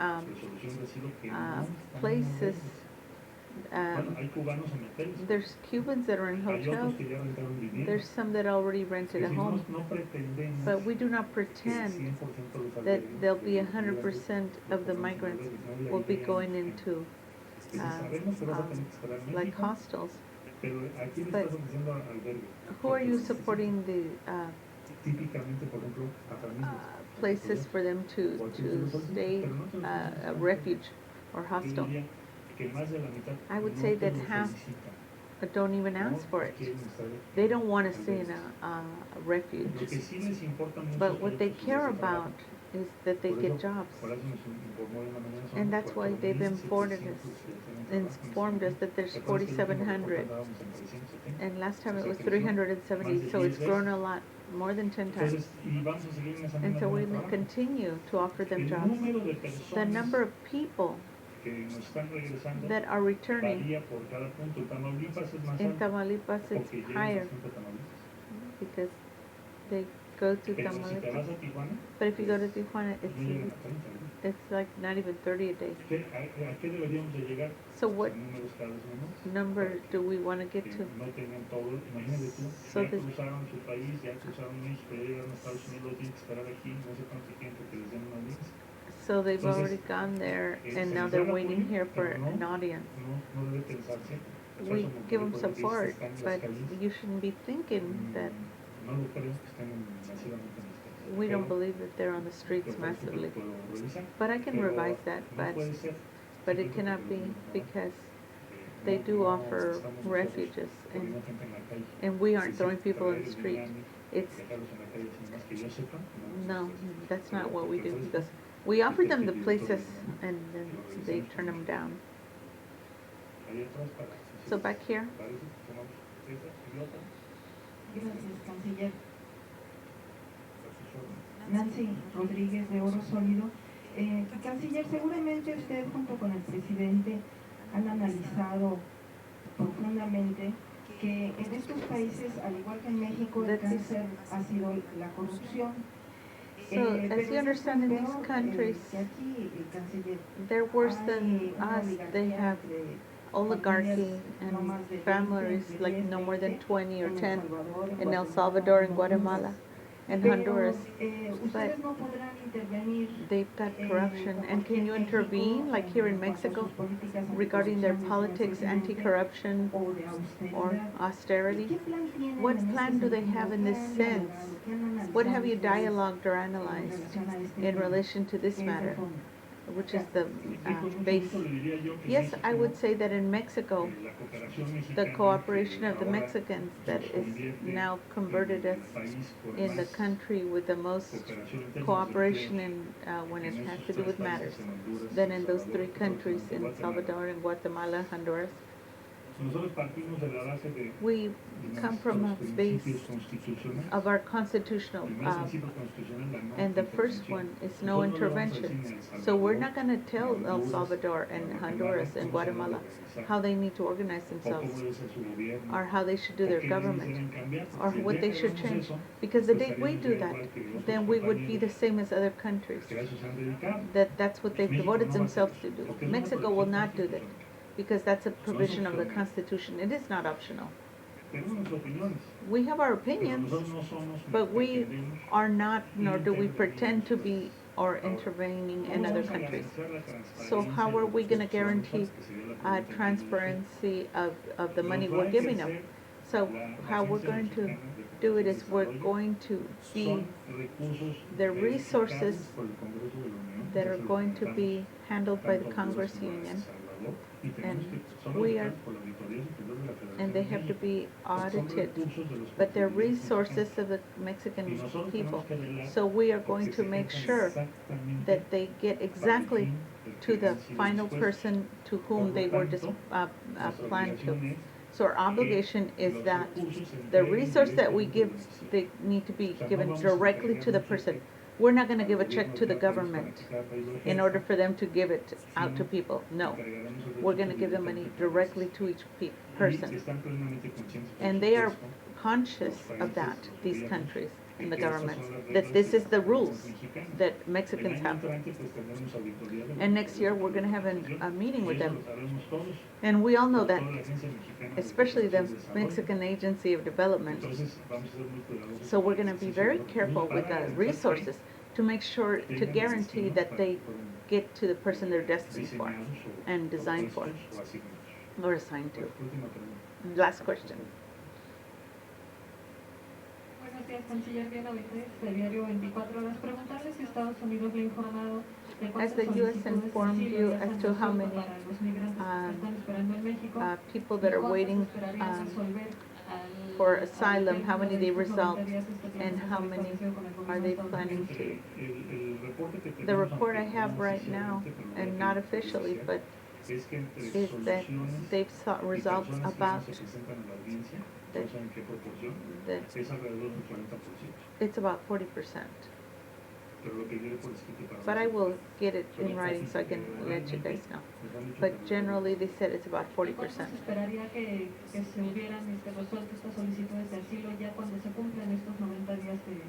places. There's Cubans that are in hotels. There's some that already rented a home. But we do not pretend that there'll be 100% of the migrants will be going into like hostels. But who are you supporting típicamente, por ejemplo, a familias. Places for them to stay, a refuge or Yo hostel. diría que más de la mitad I would no say te that lo half solicitan, don't even no ask for it. quieren estar They don't want to al stay in veces. a Lo refuge. que sí les importa mucho es But que what haya they posibilidades care de trabajo. about is that they Por get eso, jobs. por eso nos informó en la mañana son And that's why they've 4,700 informed us that there's 4,700. And last time it was 370, so it's grown a lot, more than 10 times. And so we will continue to offer them jobs. The number of people that are returning in Tamaulipas is higher because they go to Tamaulipas. But if you go to Tijuana, it's like not even 30 a day. So what number do we want to get to? So that so they've already gone there and now they're waiting here for an audience. We give them support, but you shouldn't be thinking that we don't believe that they're on the streets massively. But I can revise that, but it cannot be because they do offer refuges and we aren't throwing people in the street. It's no, that's not what we do because we offer them the places and then they turn them down. So back here. Gracias, canciller. Nancy Rodríguez de Oro Sólido. Canciller, seguramente usted junto con el presidente han analizado profundamente que en estos países, al igual que en México, el cáncer ha sido la corrupción. So, as you understand, in these countries, they're worse than us. They have oligarchy and families like no more than 20 or 10 in El Salvador and Guatemala and Honduras. But they've got corruption. And can you intervene, like here in Mexico, regarding their politics, anti-corruption, or austerity? What plan do they have in this sense? What have you dialogued or analyzed in relation to this matter, which is the base? Yes, I would say that in Mexico, the cooperation of the Mexicans that is now converted us in the country with the most cooperation in, when it has to do with matters than in those three countries, in Salvador and Guatemala, Honduras. We come from a base of our constitutional, and the first one is no intervention. So we're not going to tell El Salvador and Honduras and Guatemala how they need to organize themselves or how they should do their government or what they should change. Because the day we do that, then we would be the same as other countries. That's what they've devoted themselves to do. Mexico will not do that, because that's a provision of the Constitution. It is not optional. We have our opinions, but we are not, nor do we pretend to be or intervening in other countries. So how are we going to guarantee transparency of the money we're giving them? So how we're going to do it is we're going to be the resources that are going to be handled by the Congress Union, and we are, and they have to be audited, but they're resources of the Mexican people. So we are going to make sure that they get exactly to the final person to whom they were planned to. So our obligation is that the resource that we give, they need to be given directly to the person. We're not going to give a check to the government in order for them to give it out to people. No. We're going to give the money directly to each person. And they are conscious of that, these countries and the governments, that this is the rules that Mexicans have. And next year we're going to have a meeting with them. And we all know that, especially the Mexican Agency of Development. So we're going to be very careful with the resources to make sure, to guarantee that they get to the person they're destined for and designed for or assigned to. Last question. Buenos Gracias, canciller. Bien, ahorita de diario 24 horas. Preguntarle si Estados Unidos le ha informado de Has cuántas the U.S. solicitudes de informed asilo you ya se as han to how resuelto many para los migrantes que están esperando en México people y that are cuántas waiting esperarían resolver for al asylum, how término many de they estos 90 resolved, días este plan and que se how ha many establecido con el are gobierno de they Estados planning Unidos? to? El reporte que The tenemos, report I aunque have no right now, oficialmente, pero and ya not que officially, oficial, but es que entre is that soluciones they've sought y results personas que about se presentan a la audiencia, that, no sé en qué proporción, that es alrededor del 40%. it's about 40%. Pero lo que diré por escrito para But I los will efectos. get it Pero in writing so I can let you guys know. But generally, they said it's about 40%. ¿Cuándo se esperaría que se hubieran resuelto estas solicitudes de asilo ya cuando se cumplan estos 90 días de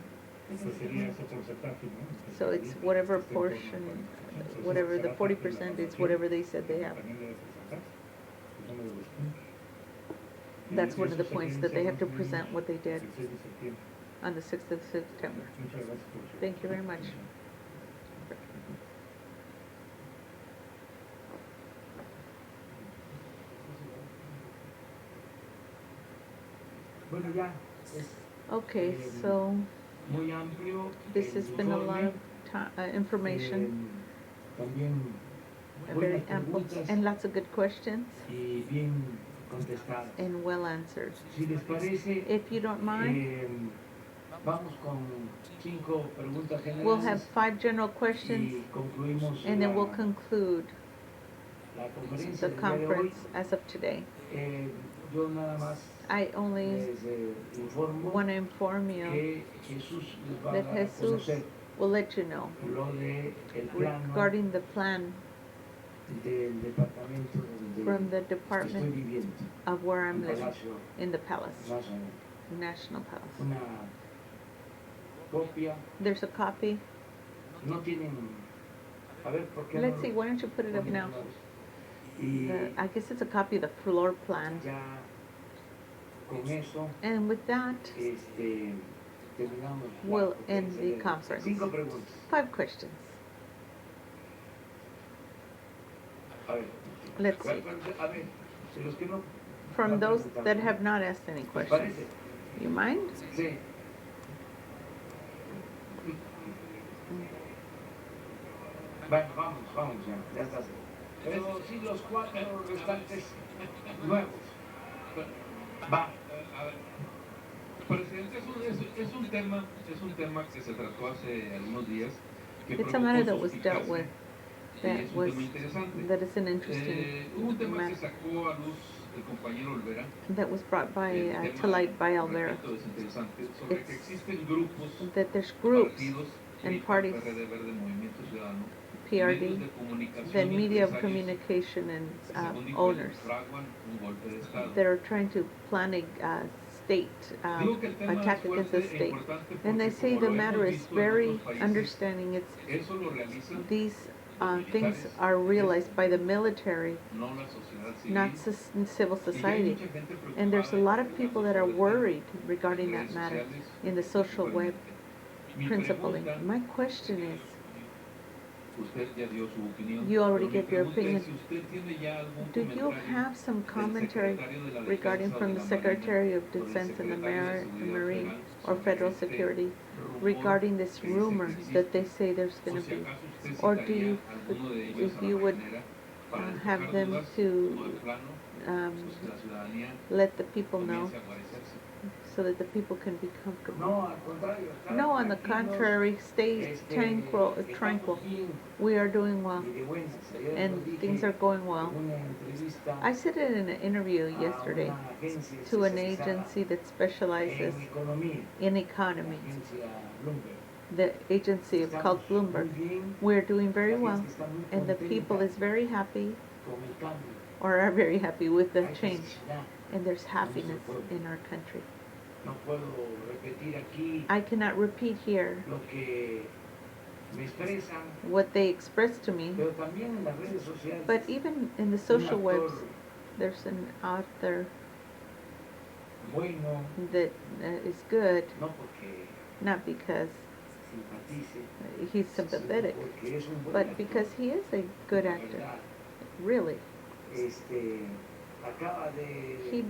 Pues sería ese porcentaje, ¿no? So it's whatever portion, whatever the 40% is, whatever they said they have. That's one of the points, that they have to present what they did on the 6th of September. Thank you very much. Bueno, ya es Okay, so muy amplio. this has been a lot of information, También very buenas ample, preguntas and lots of good questions, y bien contestadas. and well answered. Si les parece, If you don't mind, vamos con 5 preguntas generales we'll have 5 general questions, y concluimos and then we'll conclude la conferencia the del día de hoy. conference as of today. Yo nada más I only les informo want to inform you que Jesús les va a that dar a Jesus conocer will let you know lo de el plano regarding the plan del departamento from the donde estoy department viviendo, of where I'm en living, Palacio in the palace, Nacional. National Palace. Una copia, There's a copy. no tienen, a ver, ¿por qué Let's no see, lo why don't you put it up ponen now? una vez? Y I guess it's a copy of the floor plan. ya con eso, And with that, terminamos la we'll end conferencia the de hoy. conference. 5 preguntas. 5 questions. A ver, Let's see. a ver, de los que no From han those preguntado, that have not asked any ¿les questions. parece? You mind? Sí. Bueno, vamos ya está. Pero sí, los 4 restantes nuevos. Va. A ver, Presidente, es un tema que se trató hace algunos días. Que It's a matter that provocó was dealt suspicacia, with, y that es un was, tema interesante. that is an interesting Hubo un tema que matter, sacó a luz el compañero Olvera. that was brought by, El tema, to light by Alvera, repito, es interesante, sobre que It's- existen grupos, that there's groups partidos, and PRI, parties, PRD, Verde, Movimiento Ciudadano, medios PRD, de comunicación then y media of empresarios communication and que, según dijo él, owners fraguan un golpe de Estado. that are trying to plan a state Digo que el tema attack es against fuerte the e state. importante And they porque say como the lo matter hemos is visto en very otros países, understanding. eso lo realizan These los things militares, are realized by the military, no la sociedad civil. not civil Y que hay society. mucha gente And there's a preocupada lot of en people caso that are sobre el tema, worried en regarding redes that matter sociales, in the social web principalmente. Mi principally. pregunta, My question is, usted ya dio su opinión, you already pero mi gave your pregunta es opinion. si usted tiene ya algún Do you comentario have some del commentary secretario de la regarding Defensa o from de the la Secretary of Marina o del Defense and the secretario de Seguridad Marine Federal or sobre Federal este Security rumor regarding this que dice rumor que existe? that they say there's O going to si be? acaso usted Or do citaría you, alguno de ellos if a you la would mañanera para have despejar them dudas, to no de plano, pues que la ciudadanía let the people know comience a guarecerse? so that the people can be comfortable? No, al contrario. estar No, on the tranquilos, contrary, stay tranquil. estamos bien We are doing well, y de buenas. Ayer lo and dije things are going well. en una entrevista I said it in an interview a yesterday una agencia to an especializada agency that specializes en economía, in la economy, agencia Bloomberg. the agency called Estamos Bloomberg. muy bien, We're doing very la well, gente está muy and the people contenta is very happy, con el cambio. or are very happy with the Hay change, felicidad. and there's happiness in our country. No puedo repetir aquí I cannot repeat here lo que me expresan, what they expressed to me, pero también en las redes sociales. but even in the un social actor webs, there's an author bueno, that is good, no porque not because simpatice, he's sino sympathetic, porque es un buen but actor. because he is a good La actor, verdad, really. acaba de He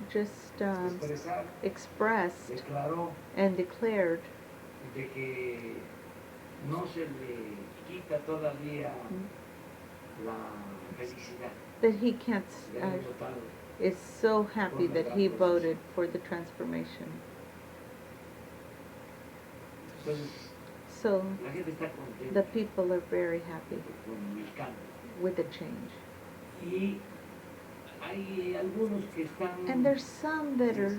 just expresar, expressed declaró and declared de que no se le quita todavía la felicidad that he can't, de haber votado. is so happy that he voted for the transformation. Entonces, So la gente está contenta the people are very happy con el cambio. with the change. Y hay algunos que están And there's some that are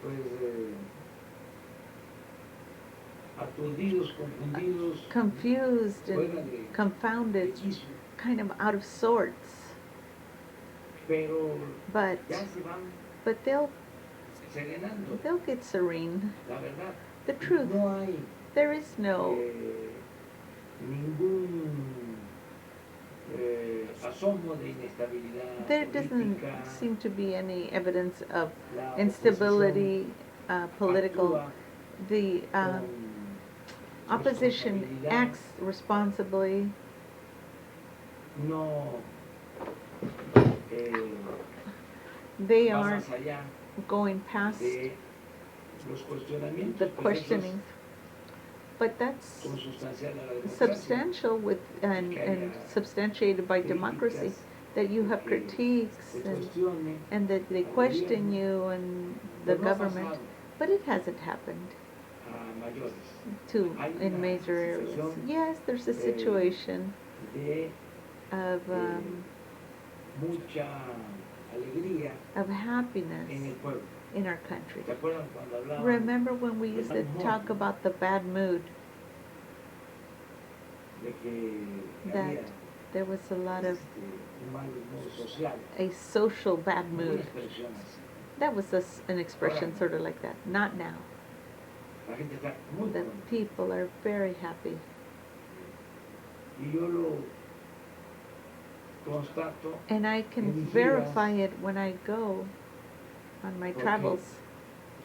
pues aturdidos, confundidos, confused fuera and de confounded, quicio, kind of out of sorts, pero but ya se van they'll serenando. get serene. La verdad, The truth, no hay there is no ningún asomo de inestabilidad there doesn't política. seem to be any evidence of La instability, political. actúa The con opposition responsabilidad. acts responsibly. No They va aren't más allá going past de los cuestionamientos the pues, questioning. But that's esos consubstancial a la democracia. substantial with and substantiated by democracy, that you have critiques Se cuestione, and that they question you and the pero no ha government. pasado But it hasn't happened a mayores. Hay in una major areas. situación, Yes, there's a situation de of mucha alegría happiness en el pueblo. in our country. ¿Se acuerdan cuando hablaban Remember when we used to talk about the bad mood, de que that había there was a lot of un mal humor social? a social bad Una mood? expresión así. That was an expression sort of like that. Not now. La gente está muy The contenta. people are very happy. Y yo lo constato And I can En mis verify giras, it when I go on my porque travels.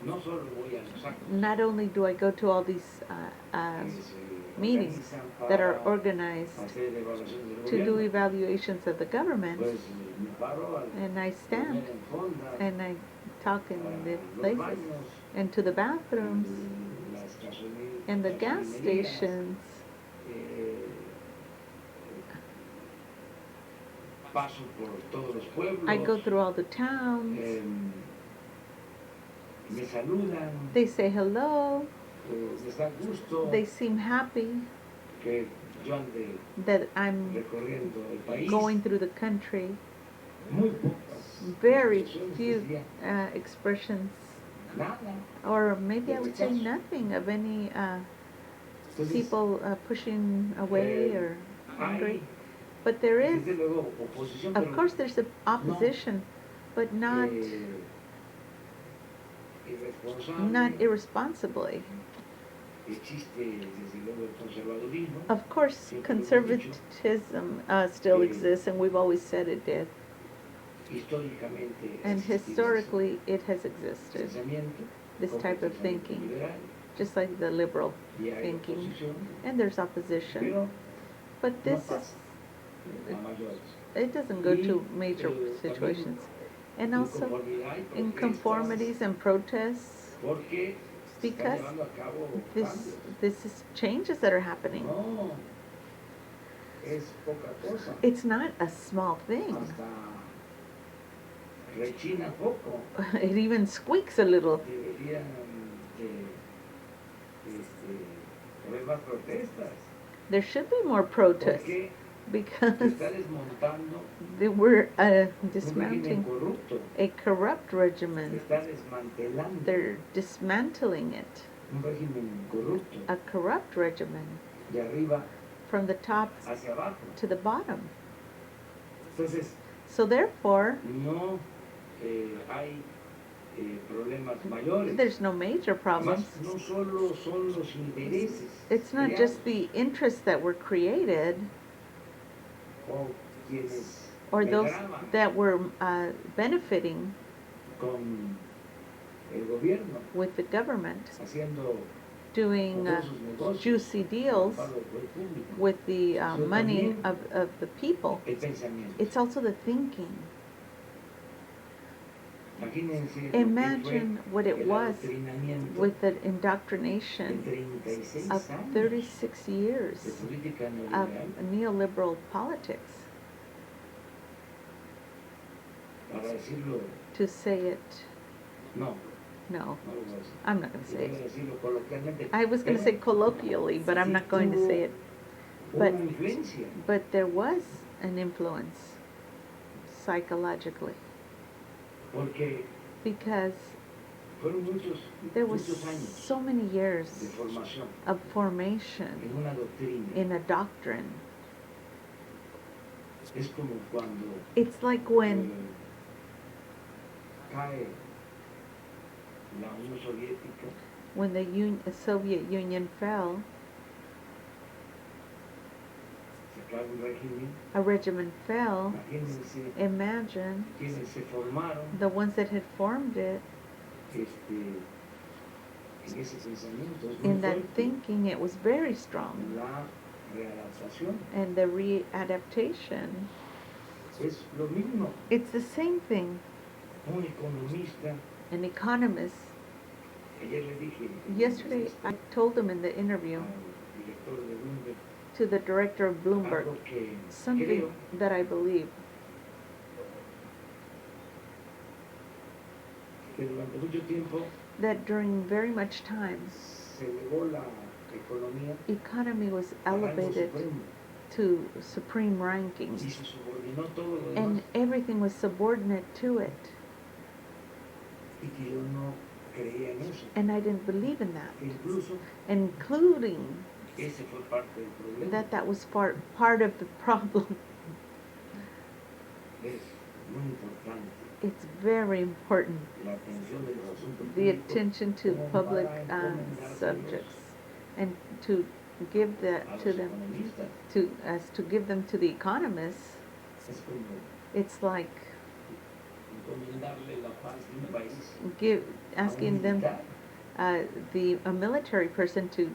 no solo voy a los actos Not only do I go to all these que se meetings organizan that are para organized hacer evaluaciones del to do gobierno, evaluations of the government, pues me paro al and I stand en fondas, and I talk in the los places baños, and to the bathrooms las and the gas gasolinerías, stations. eh, paso por todos los pueblos, I go through all the towns. Me saludan, They say hello. les da gusto They seem happy que yo ande that I'm recorriendo el país. going through the country. Muy pocas Very expresiones few decía, expressions, nada. or maybe I would say nothing of any Entonces, people pushing away or angry. hay, But there is, desde luego, oposición, of pero course, there's an opposition, but not irresponsable. irresponsibly. Existe, desde luego, el conservadurismo. Of course, conservatism still exists, and we've always said it did. Históricamente And ha existido historically, it has ese existed, pensamiento, this como type of pensamiento thinking, liberal, just like the liberal y hay thinking. oposición, And there's opposition, pero but no this pasa is, a mayores. it doesn't go to Y, major también situations. And also, Inconformidad y protestas, inconformities and protests, porque se están because llevando a cabo cambios. this is changes that are happening. No, es poca cosa. It's not a small thing. Hasta rechina poco. It even squeaks a little. Deberían de haber más protestas. There should be more protests Porque because se está desmontando they were un régimen dismounting corrupto. a corrupt Se regimen. está desmantelando They're dismantling it. un régimen corrupto. A corrupt regimen De arriba from the top hacia abajo. to the bottom. Entonces, So therefore, no hay problemas mayores. there's no major problems. Además, no solo son los intereses It's not just the interests that were created o quienes or those graban that were benefiting con el gobierno with the government, haciendo doing todos sus negocios juicy deals con el poder público. with the So money también- of the people. El pensamiento. It's also the thinking. Entonces, Imagínense lo que Imagine fue what it el was adoctrinamiento with the de indoctrination 36 of años 36 years de política of neoliberal. neoliberal politics. Para decirlo, To say it, no, no, no lo voy a decir. I'm not going to say Voy a it. decirlo coloquialmente. I was going to say colloquially, but I'm not going to say it. But, Una influencia. but there was an influence psychologically, Porque because fueron muchos, there was muchos años so many years de formación of en formation una doctrina. in a doctrine. Es como cuando It's like when cae la Unión Soviética, the Soviet Union fell, se cae un régimen. a regiment fell. Imagínense Imagine quienes se formaron the ones that had formed it en ese pensamiento. Es muy in that fuerte. thinking. It was very strong. La readaptación And the readaptation, es lo mismo. it's the same thing. Un economista, An economist, ayer le dije, yesterday I told him in the interview al director de Bloomberg, to the director of Bloomberg algo que something creo that I believe, que durante mucho tiempo that during very much time, se elevó la economía economy was al rango elevated supremo to supreme y rankings, se subordinó todo lo demás, and everything was subordinate to it. y que yo no creía en eso. And I didn't believe in that, Incluso including ese fue parte del problema. that was part of the problem. Es muy importante It's very important, la atención de los asuntos the públicos attention to como public para encomendárselos subjects, and to give a that los to them, economistas. to give them to the economists. Es como It's like encomendarle la paz de un país asking a un them, militar. a military person to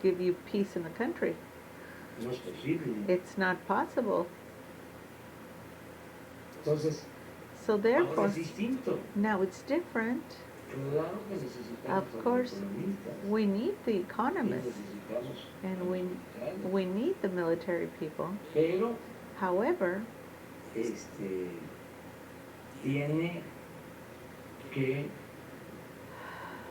give you peace in the country. No es posible. It's not possible. Entonces, So ahora therefore, es distinto. now it's different. Claro que necesitamos Of a los course, economistas. we need the Y economists, necesitamos a and los militares. we need the military people. Pero However, tiene que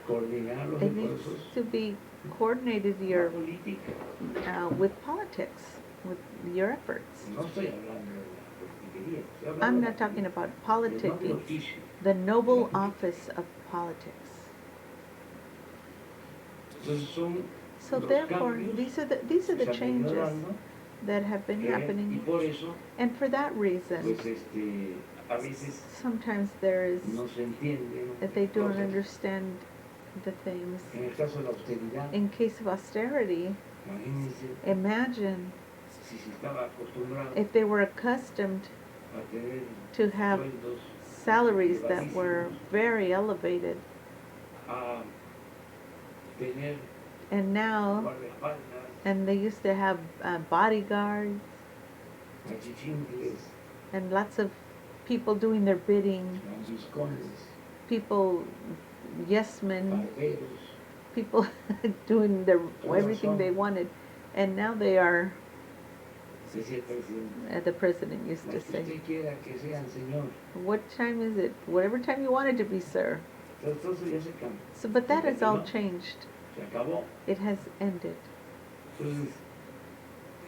coordinar los it needs esfuerzos to be coordinated con la política. with politics, with your efforts. No estoy hablando de la politiquería, estoy hablando I'm de not talking about del noble politicking, oficio. the noble office of politics. Entonces son So los therefore, cambios these are the que se han venido changes dando, that have been y happening, por eso, and for that reason, pues a veces sometimes there is no se entiende. that they don't understand the things. En el caso de la austeridad, In case of austerity, imagínense imagine si se estaba acostumbrado if they were accustomed a tener to have sueldos salaries that were very elevated, a tener and now, guardaespaldas, and they used to have bodyguards achichincles, and lots of people doing their bidding, lambiscones, people, yes men, barberos. people doing everything they wanted, and now they are, Decía el presidente, the president used "La to que say, usted quiera que sean señor." what time is it? Whatever time you want it to be, sir. Entonces ya se cambió, So, but that has all changed. se acabó. It has ended. Entonces,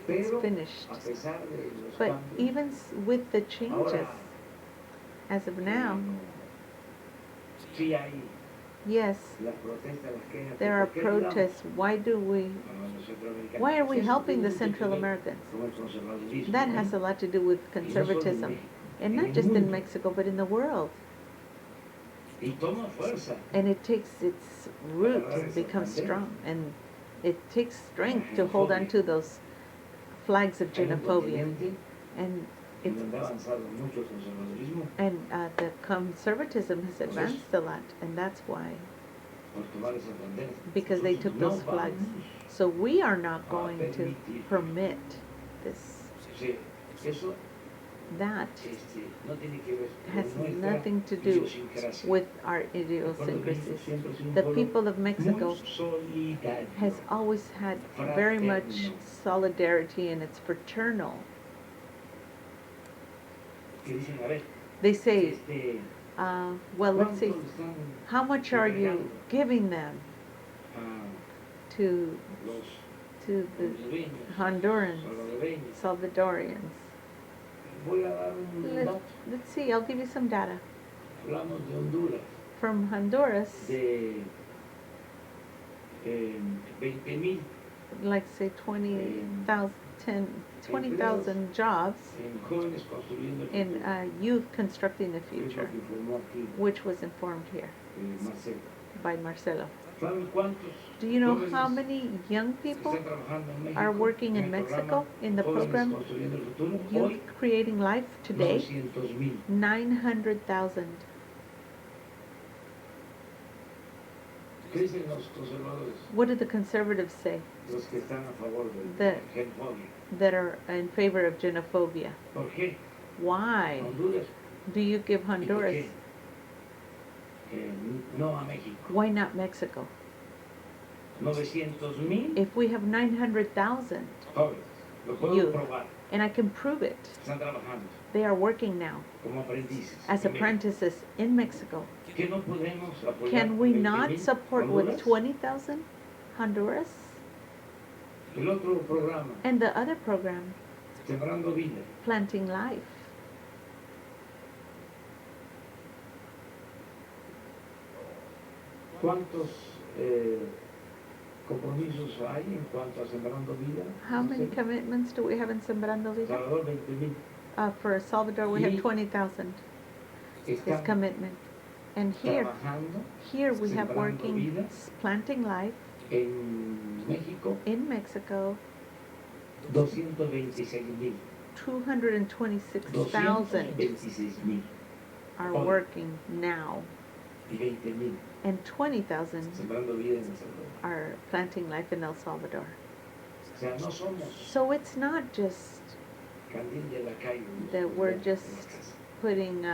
It's pero finished. a pesar de los But cambios, even with the changes, ahora, as of now, sí hay yes, las protestas, las quejas. there are ¿Por qué ayudamos protests. Why a los centroamericanos? why are we Eso helping the tiene mucho Central que ver Americans? con el conservadurismo, That ¿eh? has a lot to do with Y no solo en conservatism, México, and en not el just in mundo. Mexico, but in the world. Y toma fuerza. And it takes its roots and becomes strong, and it takes strength to hold on to those flags of Hay un xenophobia. continente And it's, donde ha avanzado mucho el conservadurismo and the conservatism has advanced a lot, and that's why, por tomar esas banderas. because they Entonces, took no those flags. vamos. So we are not going to permit this. Sí, eso That no tiene que ver has con nuestra nothing to do idiosincrasia. with our El pueblo de idiosyncrasies. México siempre ha sido un The pueblo people of Mexico muy solidario. has always had very much solidarity, and it's fraternal. Que dicen, a ver, They say, este, well, let's see, ¿cuánto le están how much are you entregando giving them a to los the hondureños, Hondurans, salvadoreños? Salvadorians? Voy a dar un dato. Let's see, I'll give you some data. Hablamos de Honduras, From Honduras, de 20,000 like say 20,000 jobs en jóvenes construyendo el in futuro. youth constructing the Es future, lo que informó aquí which was informed here Marcelo. by Marcelo. ¿Saben cuántos Do you know jóvenes how many young people están trabajando en México are working in el Mexico programa in the Jóvenes program Construyendo el Futuro? Youth Hoy, Creating Life today? 900,000. 900,000. ¿Qué dicen los conservadores? What do the conservatives say Los que están a favor de The- xenofobia. that are in favor of xenophobia? ¿Por qué? Why Honduras, do you give ¿y por Honduras? qué? No a México. Why not Mexico? 900,000 If we have 900,000, jóvenes. Lo puedo Youth. probar. and I can prove it, Están trabajando they are working now como aprendices. as en México. apprentices in Mexico. ¿Qué no podemos apoyar Can we 20,000 not support with Honduras? 20,000 Honduras? El otro programa, And the other program, Sembrando Vida. Planting Life. ¿Cuántos compromisos hay en cuanto a Sembrando Vida? How many commitments do we have in Sembrando Vida? Salvador, 20,000. For Salvador, we have Y 20,000 is Están commitment. And trabajando here we have Sembrando working, Vida. Planting Life en México in Mexico, 226,000. 226,000 226,000 are Hoy. working now, y 20,000 and 20,000 Sembrando Vida en El Salvador. are Planting Life in El Salvador. O sea, no somos So it's not just candil de la calle. that we're en la just casa. putting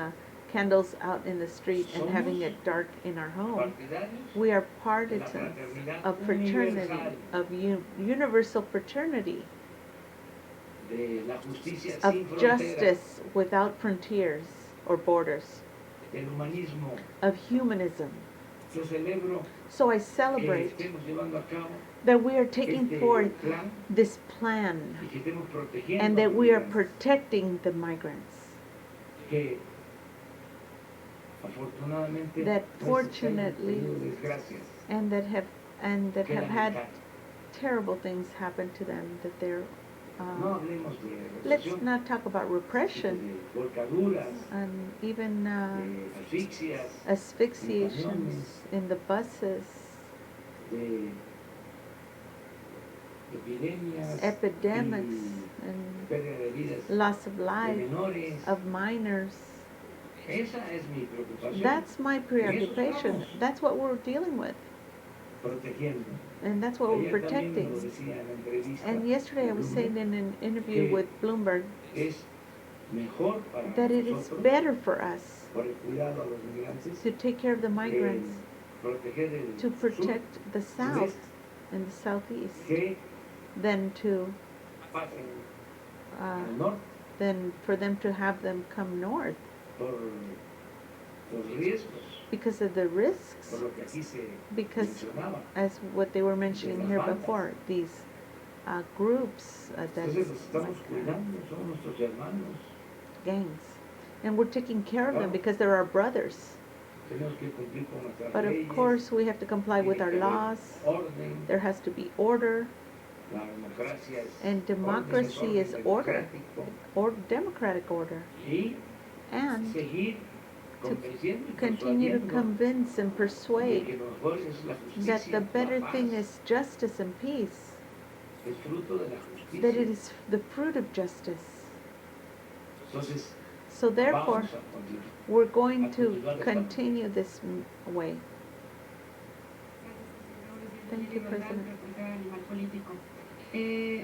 candles out in the street and having it dark in our home. Partidarios We are de la partisans fraternidad of fraternity, universal, of universal fraternity, de la justicia of sin fronteras, justice without frontiers or borders, del humanismo. of humanism. Yo celebro So I que celebrate estemos llevando a cabo that we are taking este forth plan this plan y que estemos protegiendo and a that los we are migrantes, protecting the migrants. que afortunadamente That no fortunately hemos tenido desgracias and that que have had lamentar. terrible things happen to them, that they're No hablemos de let's represión, not talk about repression de volcaduras, and even de asfixias, asphyxiations in the buses, de epidemias, epidemics y and pérdida de vidas loss of de life menores. of minors. Esa es mi preocupación. That's my preoccupation. estamos. That's what we're dealing with, Protegiendo. and that's what we're Ayer también lo protecting. decía en la entrevista And yesterday I was de saying Bloomberg, in an interview que with Bloomberg es mejor para that it is nosotros, better for us por el cuidado a los migrantes, to take care of the migrants, proteger el to protect the sur, south sudeste, and the southeast, que than to pasen uh, al norte than for them to have them come north por los riesgos, because of the risks, por lo que aquí se because mencionaba. as what they were mentioning here before, these groups that Entonces los estamos cuidando, son nuestros hermanos. gangs, and we're taking care of them because they're our brothers. Tenemos que cumplir con nuestras But of leyes, course we have to comply with our tiene que haber laws. orden, There has to be order, la democracia es and democracy is orden order, democrático, or democratic order, y and seguir convenciendo y continue to persuadiendo convince and de persuade que lo mejor es la that justicia, the better la thing paz, is justice and peace, es fruto de la justicia. that it is the fruit of justice. Entonces, So therefore, vamos a continuar. we're going to continue this way. Thank you, President.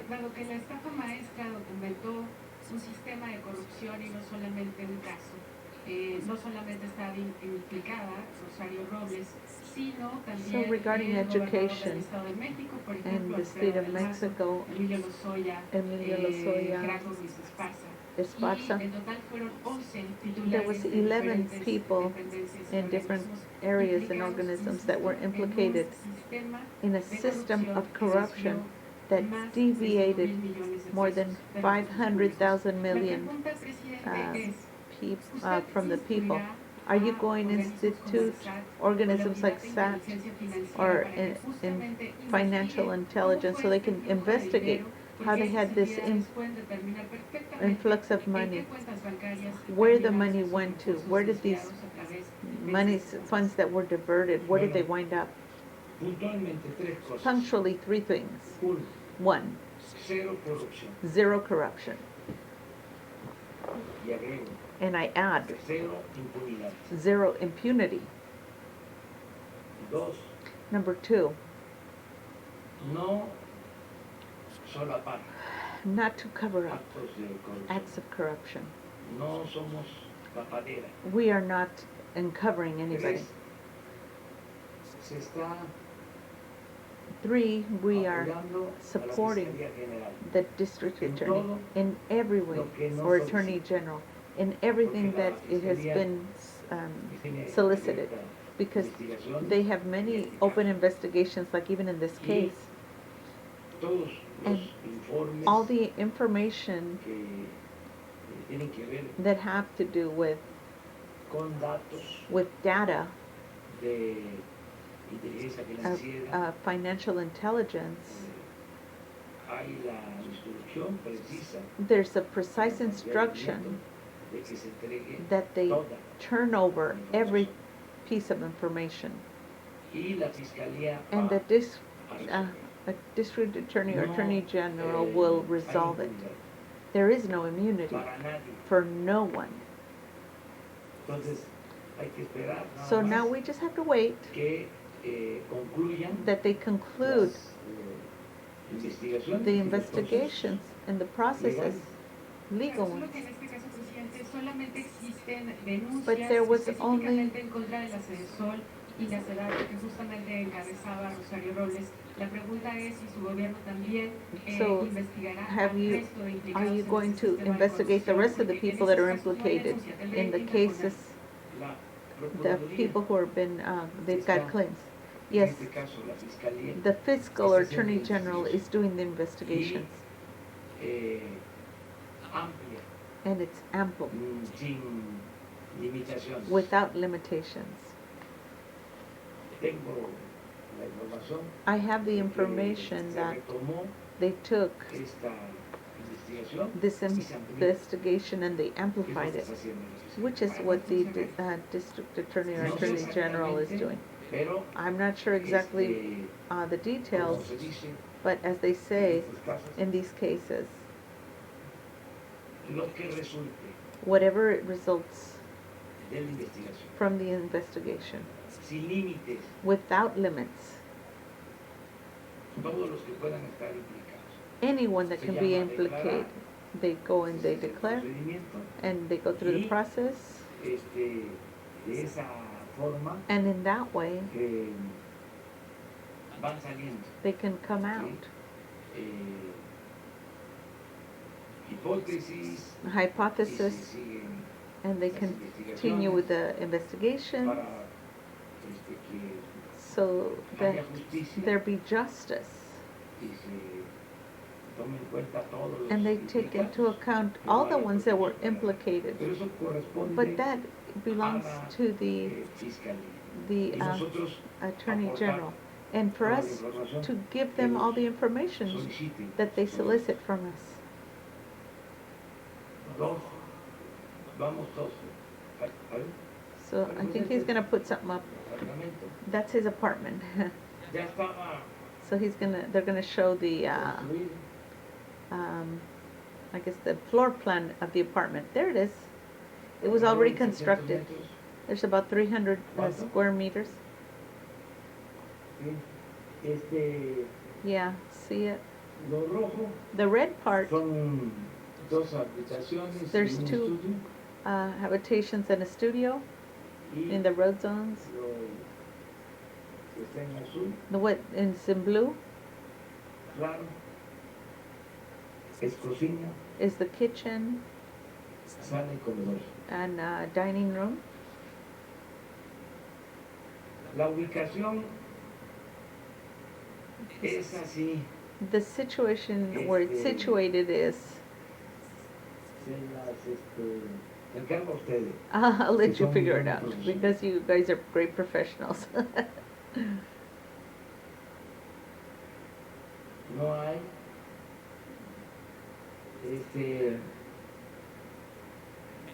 Dado que la estafa maestra documentó un sistema de corrupción y no solamente un caso. No solamente está implicada Rosario Robles, sino también So regarding el gobernador del education Estado de México, por and ejemplo, the state of Alfredo del Mazo, Mexico, Emilio Lozoya, Gerardo Ruiz Esparza, y en total fueron 11 there was titulares de 11 diferentes people dependencias y in different organismos areas and implicados, organisms that were insisto, en un implicated sistema in a de system of corrupción que corruption desvió that más de 6,000 deviated millones de more pesos than de recursos públicos. 500,000 La million pregunta, presidente, es, from the people. Are you going to institute organisms like SAT or in financial intelligence so they can investigate how they had this influx of money, where the money went to, where did these funds that were diverted, where did they wind up? Punctually, three things. One, zero corruption. And I add, zero impunity. Number two, not to cover up acts of corruption. We are not uncovering anybody. Three, we are supporting the district attorney in every way, or attorney general, in everything that it has been solicited, because they have many open investigations, like even in this case, and all the information that have to do with data, financial intelligence. There's a precise instruction that they turn over every piece of information, and the district attorney or attorney general will resolve it. There is no immunity for no one. So now we just have to wait that they conclude the investigations and the processes, legal ones. But there was only so are you going to investigate the rest of the people that are implicated in the cases, the people who have been, they've got claims? Yes, the fiscal or attorney general is doing the investigations. And it's ample, without limitations. I have the information that they took this investigation and they amplified it, which is what the district attorney or attorney general is doing. I'm not sure exactly the details, but as they say in these cases, whatever it results from the investigation, without limits, anyone that can be implicated, they go and they declare, and they go through the process, and in that way they can come out. Hypothesis, and they continue with the investigations so that there be justice, and they take into account all the ones that were implicated. But that belongs to the attorney general, and for us to give them all the information that they solicit from us. So I think he's gonna put something up. That's his apartment. So they're gonna show the I guess the floor plan of the apartment. There it is. It was already constructed. There's about 300 square meters. Yeah, see it? The red part dos habitaciones There's y un two estudio. habitations and a studio Y in the road zones. lo que está en azul, The what is in blue claro, es cocina, is the kitchen sala y comedor. and dining room. La ubicación es así. The situation where it's situated is, Se las encargo a ustedes. I'll let you Son figure it buenos out profesionales. because you guys are great professionals. No hay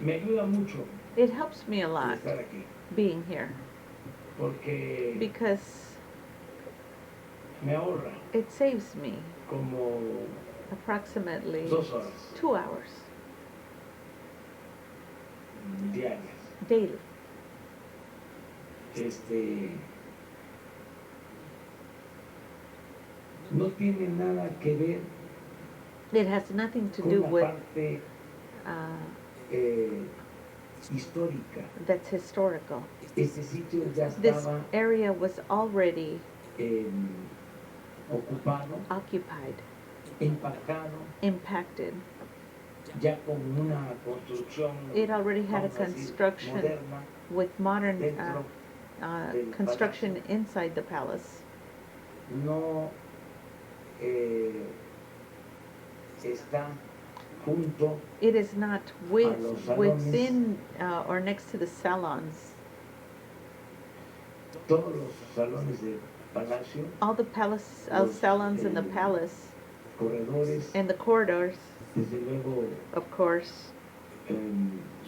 me ayuda mucho It helps me a lot estar aquí being here porque because me ahorra it saves me como approximately 2 horas 2 hours diarias. daily. No tiene nada que ver It has nothing to con do la with parte histórica. that's historical. Este sitio ya This estaba area was already ocupado, occupied, empacado, impacted. ya con una construcción It already had a vamos a decir, construction moderna with modern dentro del construction palacio. inside the palace. No está junto It is not los salones. within or next to the salons. todos los salones del palacio, All the palace Los, salons in the palace corredores, and the corridors, desde luego of course,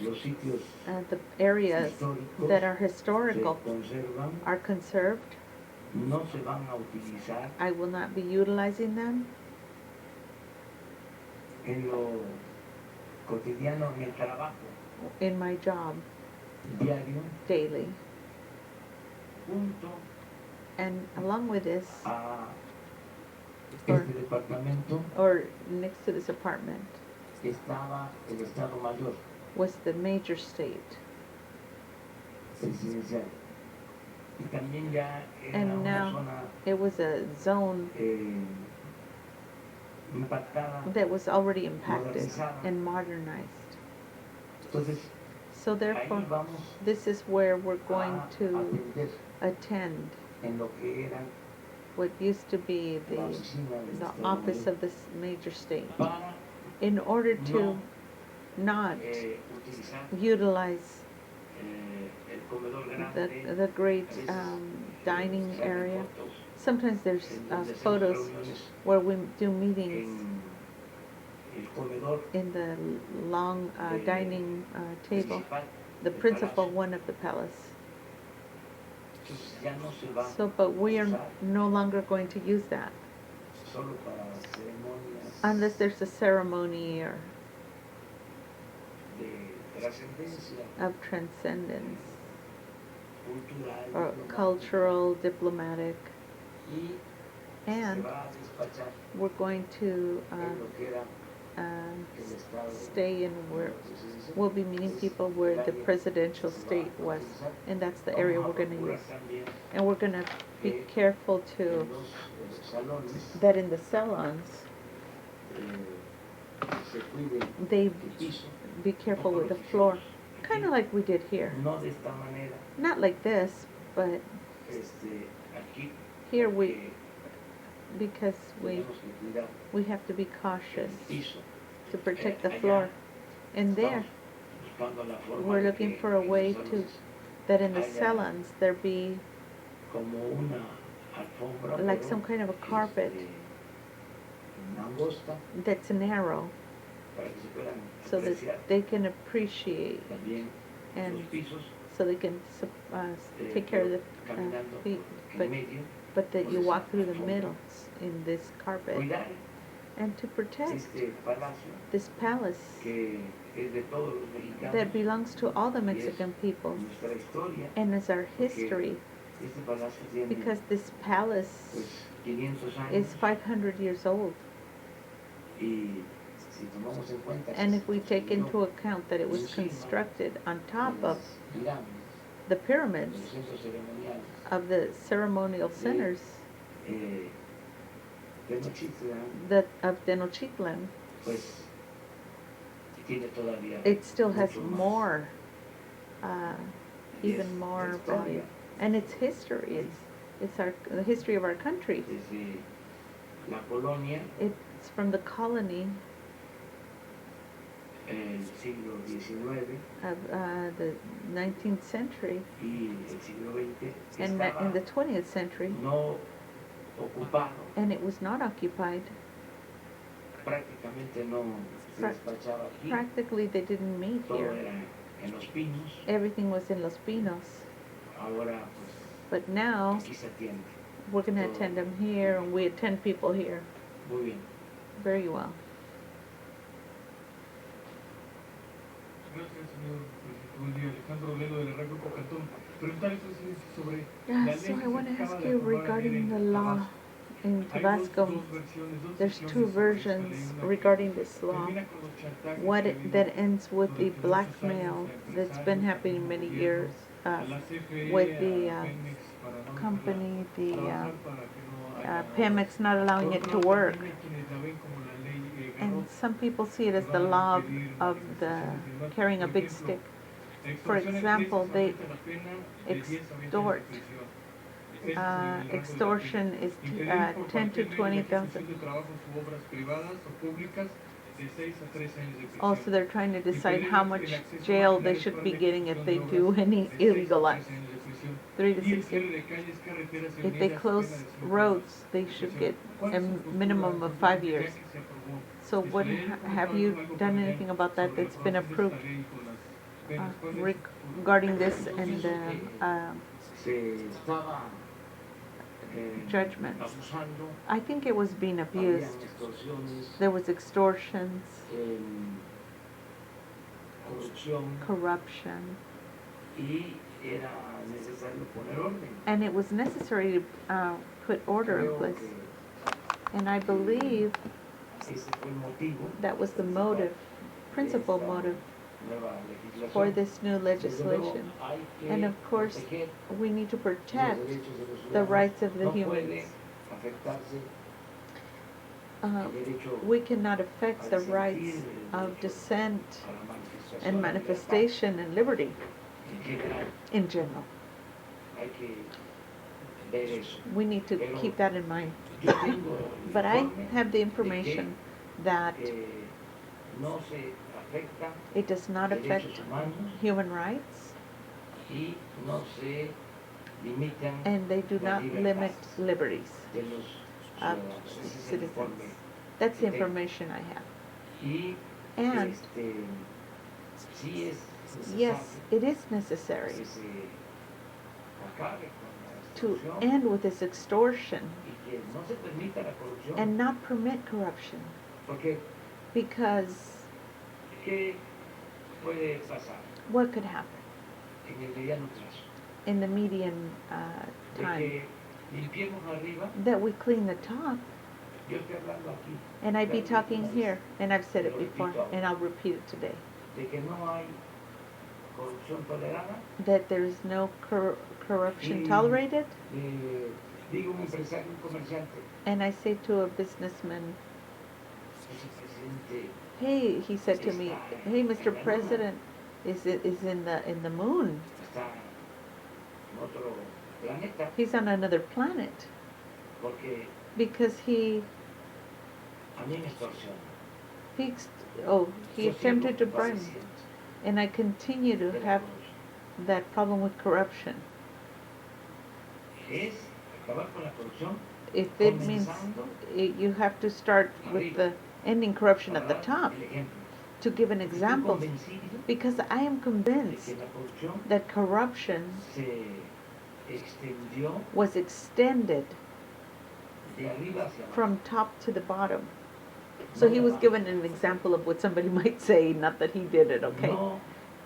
los sitios the areas históricos that are se historical conservan, are conserved. no se van a utilizar. I will not be utilizing them. En lo cotidiano, en el trabajo In my job diario, daily. junto And along with this, a Or- este departamento or next to this apartment, estaba el Estado Mayor was the major state. presidencial. Y también ya era And una now zona it was a zone impactada. that was already impacted and modernized. Entonces, So therefore, ahí vamos this is where we're going a to atender attend en lo que era what used to be la the oficina del Estado office Mayor of this major state, para in order to no not utilizar utilize el comedor grande. the great A veces, dining salen area. fotos Sometimes there's en donde hacemos photos reuniones where we do meetings en el comedor in the long dining table, principal the del principal palacio. one of the palace. Entonces ya no se va So, but we a are usar no longer going to use that solo para ceremonias unless there's a ceremony or de trascendencia of transcendence cultural, or diplomática, cultural, diplomatic, y and se va a despachar we're going to en lo que era el estado stay in where presidencial. we'll be meeting people where the presidential state was, and that's the area we're going to use. And we're going to be careful En to los salones that in the salons se cuide they el piso, be careful with the floor, kind of like we did here. no de esta manera. Not like this, but Aquí here we, porque because tenemos que cuidar we have to be el cautious piso. to protect the Allá floor. And there, estamos buscando la forma we're de looking que for a en way los to, salones that in the haya salons there be como una alfombra, like pero, some kind of a carpet angosta, that's narrow para que se puedan so that apreciar they can appreciate también and los pisos, so they can take care of the caminando feet, en but, medio, but that you walk through the middle in this carpet. cuidar And to protect este palacio this palace que es de todos los mexicanos, that belongs to all the y es Mexican people nuestra historia, and is our history, este palacio tiene because this palace pues 500 is años 500 years old, y si tomamos en cuenta que And se if we take construyó into account that it was encima constructed on de top of las pirámides, the de pyramids los centros ceremoniales, of the ceremonial centers eh, Tenochtitlan, of Tenochtitlan, pues tiene todavía it still has mucho más. more, Y even es la more historia volume. And it's history. It's the history of our country. desde la colonia, It's from the colony el siglo XIX of the 19th century y el siglo XX, and estaba in the 20th century, no ocupado, and it was not occupied. prácticamente no se Pra- despachaba aquí, Practically, they didn't meet todo here. era en Los Pinos. Everything was in Los Pinos. Ahora pues But now, aquí se atiende. we're going to attend them here, and we attend people here Muy bien. very well. Gracias, señor presidente. Buen día, Alejandro Lelo del Grupo Cantón. Preguntarle sobre la ley So I que want se to acaba ask de you aprobar ayer regarding the en law Tabasco. in Hay Tabasco. dos versiones, dos There's visiones two sobre esta ley. versions Una que regarding this law. termina con los chantajes What que ha habido that ends with the durante muchos blackmail años a that's been empresarios, happening al many mismo years gobierno, a la CFE, with the a Pemex, para no company, the trabajar para que no haya Pemex not allowing Por it otro to lado, work. también hay quienes la ven como la ley And Garot, some people see it as que the van a law impedir of the manifestaciones y demás. carrying a Por big ejemplo, stick. la For extorsión example, expresa they aumenta la pena de 10 a 20 años de extort. prisión. Ese es el rango de la Extortion pena. is Impedir por 10 parte to de la 20,000. ejecución de trabajos u obras privadas o públicas de 6 a 13 años de prisión. Also, they're trying to decide Impedir how el much acceso a jail they maquinarias should para be la getting if ejecución they de do obras any de 6 a illegal 13 acts. años de prisión. 3 to Y el 6 cierre years. de calles, carreteras y If they avenidas, close pena de 5 roads, años they de should prisión. get ¿Cuál a es su postura minimum of ya 5 years. que se aprobó So esta what ley? have you done anything about that that's been approved regarding this and the Se estaba judgment? abusando, I think it was being habían abused. extorsiones, There was extortions, corrupción corruption, y era necesario poner orden. and it was necessary to put order in Creo place. que And I believe ese fue el motivo that was the motive, principal de esta motive nueva for legislación. this new Desde luego, legislation. hay que And of course, proteger we need to los protect derechos de los the ciudadanos. rights of the No humans. puede afectarse Uh, el derecho we cannot affect the rights of dissent a la manifestación, and a la manifestation and liberty libertad en general. in general. Hay que ver eso. We need to keep that in mind. Yo tengo el But I informe have the de information that que no se afecta it does not affect derechos humanos human rights y no se limitan and they do not limit liberties de los of ciudadanos. Ese es el citizens. informe. That's the que tengo. information I have. Y And sí es yes, necesario it is necessary que se acabe con la to extorsión end with this extortion y que no se permita la corrupción. and not permit corruption, Porque because ¿qué puede pasar what could happen en el mediano plazo? in the median De time? que limpiemos arriba, That we clean the top, yo estoy hablando aquí, and I'd be talking here, and I've said it before, and I'll repeat it today, de que no hay corrupción tolerada. that there's no corruption tolerated. Digo un empresario, un comerciante, And I say to a businessman, ese presidente hey, he said to me, hey, Mr. President, is in the moon. está en otro planeta, He's on another planet porque because he a mí me extorsiona. he Yo attempted to sigo bribe me, padeciendo and I continue de to la have corrupción. that problem with corruption. Es acabar con la corrupción, If it means you have to start with the ending corruption at the para top, dar el ejemplo. to give an Estoy example, convencido because I am de convinced que la corrupción that corruption se extendió was extended de arriba hacia abajo. from top to the bottom. So he was given an example of what somebody might say, not that he did it, okay? No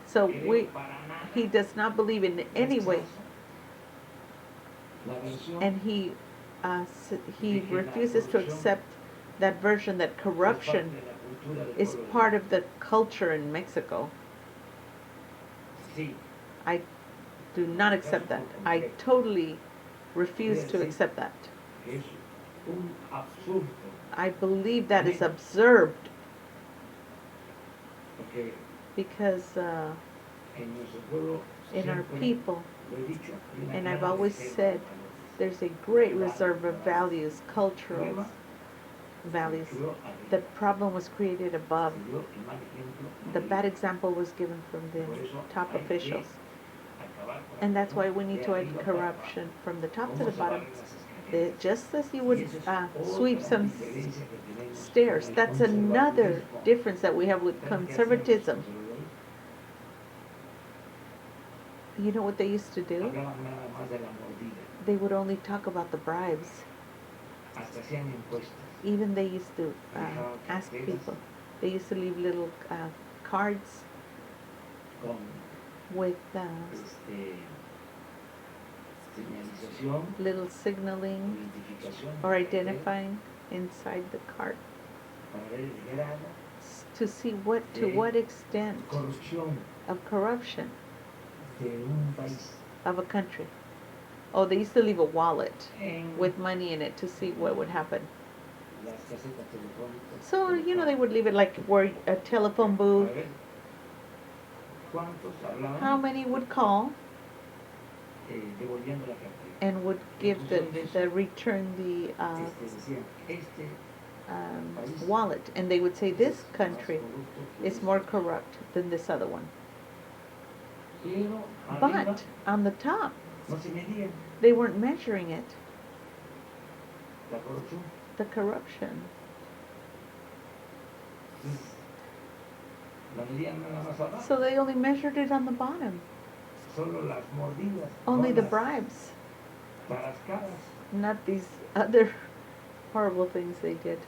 So creo para nada he does not believe in any way, la versión and he refuses to accept that version that corruption is part of the culture in Mexico. Sí. I do not accept that. I totally refuse to accept that. Es un absurdo. I believe that is absurd Porque because en nuestro pueblo in our siempre people, lo he dicho, hay una and I've gran always reserva said, de valores. there's a great reserve of values, cultural Problema values. se dio arriba. The problem was created above. Se dio el mal ejemplo The arriba. bad example was given from the Por eso top hay que officials. acabar con la And that's why we corrupción need de to end arriba para corruption from the top to ¿Cómo the se bottom. barren las escaleras? Just as you Y would esa es sweep otra some diferencia que tenemos stairs. con el That's another conservadurismo. difference that we have with ¿Saben qué hacían los conservatism. conservadores? You know what they used to do? Hablaban nada más de la mordida. They would only talk about the bribes. Hasta hacían encuestas. Even they used to ask people. They used to leave little cards Con with señalización, little signaling identificación or identifying inside the card para ver el grado to see to what extent de corrupción of corruption de un país. of a country. Oh, they used to leave a wallet En with money in it to see what would happen. las casetas telefónicas. So, you know, they would leave it like where a telephone A booth. ver, ¿cuántos hablaban How many would call devolviendo la cartera? and would give the return the Decían, wallet, and they would say this country is more corrupt than this other one. Pero arriba But on the top, no se medían they weren't measuring it, la corrupción. the corruption. Entonces, la medían nada más abajo. So they only measured it on the bottom, Solo las mordidas. only no the las bribes, tarascadas. not these other horrible things they did.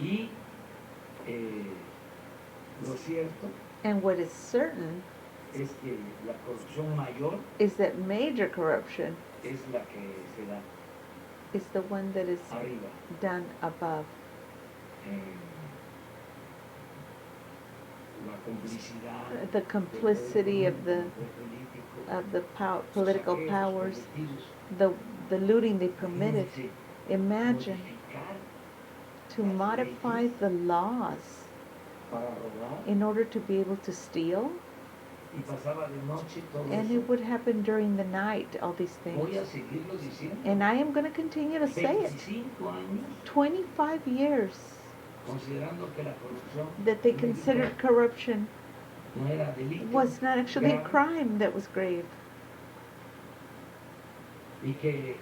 Y lo cierto And what is certain es que la corrupción mayor is that major corruption es la que se da is the one that is arriba. done above. La complicidad. The complicity of the político, political saqueos powers, permitidos, the looting they permitted. fíjense, Imagine modificar to modify the laws para robar in order to be able to steal, y pasaba de noche todo and eso. it would happen during the night, all these Voy things. a seguirlo diciendo. And I am going to continue to say it. 25 años 25 years considerando que la corrupción that they en México considered corruption no era delito was not actually a grave, crime that was grave, y que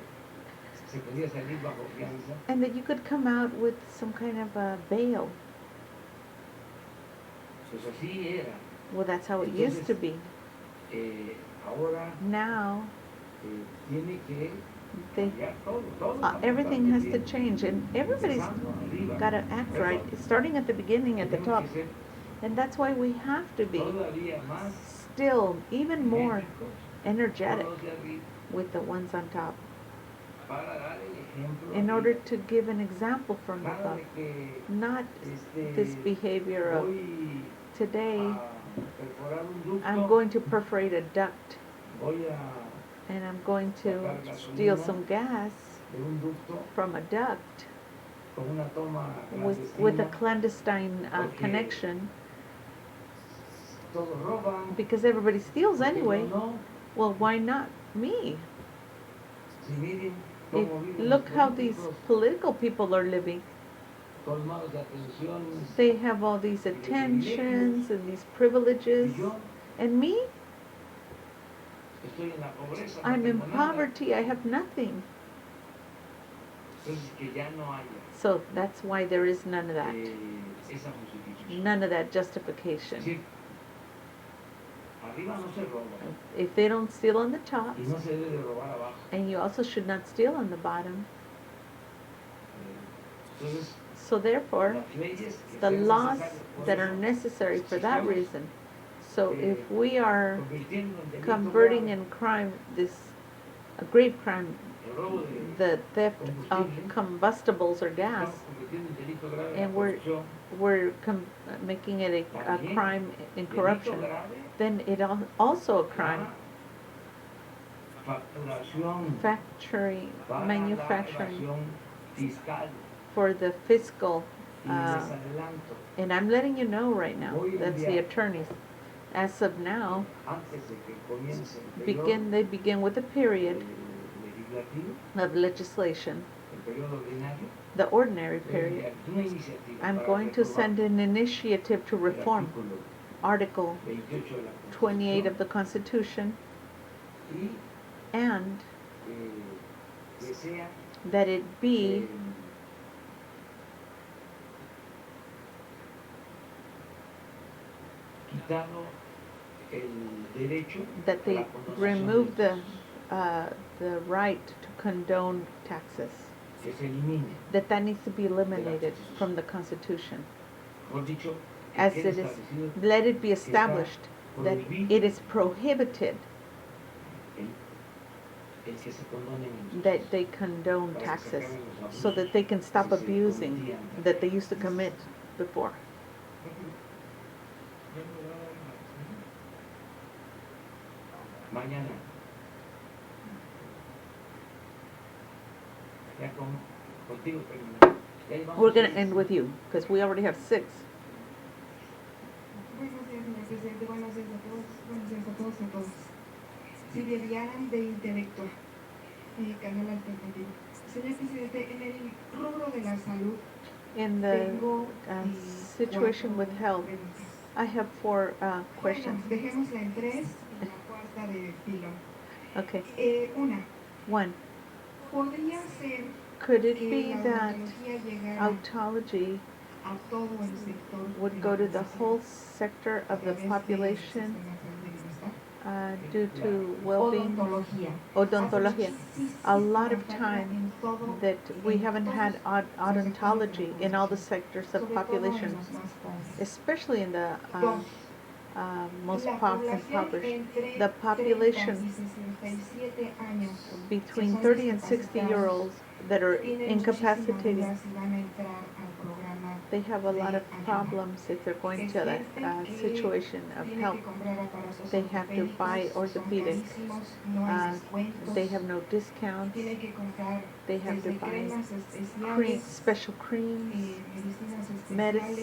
se podía salir bajo fianza. and that you could come out with some kind of a bail. Pues así era. Well, that's how it used to be. Ahora Now, tiene que they, cambiar todo. everything has to change, and everybody's got to act right, starting at the beginning, at the Tenemos top. que ser And that's why we have to be todavía más still even more enérgicos energetic con los de arriba with the ones on top, para dar el ejemplo in order arriba. to give an example from Nada above, de que not this behavior of voy today, a perforar un ducto, I'm going to perforate a duct, voy a and I'm going to steal some gas de un ducto from a duct con una toma with a clandestina, clandestine Porque connection, todos roban, because everybody steals ¿por qué anyway. no? Well, why not me? Si miren If, cómo viven look los how these políticos, political people are living. colmados de atenciones, They have all these attentions and these privileges. y yo And me, estoy en la pobreza, no I'm in tengo nada. poverty, I have nothing. Entonces que ya no haya So that's why there is none of that. esa justificación. None of that Es justification. decir, arriba no se roba If they don't steal on the top, y no se debe de robar abajo. and you also should not steal on the bottom. Entonces, So therefore, las leyes que the sean laws necesarias por that eso, are necessary for that estamos, reason. So if we are convirtiendo en delito converting grave in crime this a grave crime the theft of combustibles or gas, and we're making it a crime in corruption, then it also a crime. Manufacturing for the fiscal, and I'm letting you know right now, that's the attorneys. As of now, they begin with a period of legislation, the ordinary period. I'm going to send an initiative to reform Article 28 of the Constitution, and that it be that they remove the right to condone taxes, that needs to be eliminated from the Constitution. As it is, let it be established that it is prohibited that they condone taxes, so that they can stop abusing that they used to commit before. Mañana. We're going to end with you, because we already have 6. Buenos días, señor Presidente. Buenos días a todos. Buenos días a todos y a todas. Silvia Villaran, de Intelecto, canal alternativo. Señor Presidente, en el rubro de la salud, in the situation with health, I have 4 questions. Bueno, dejémosla en 3, la cuarta de pilón. Okay. One. ¿Podría ser Could it que be la that odontología llegara autology a todo el sector would de go la to the población whole sector a of the través del population Sistema Nacional de Bienestar? due to well-being? Odontología. A lot of time that we haven't had odontology in all the sectors of population, especially in the most impoverished. The population between 30 and 60-year-olds that are incapacitated, they have a lot of problems if they're going to that situation of health. They have to buy orthopedic. They have no discounts. They have to buy special creams,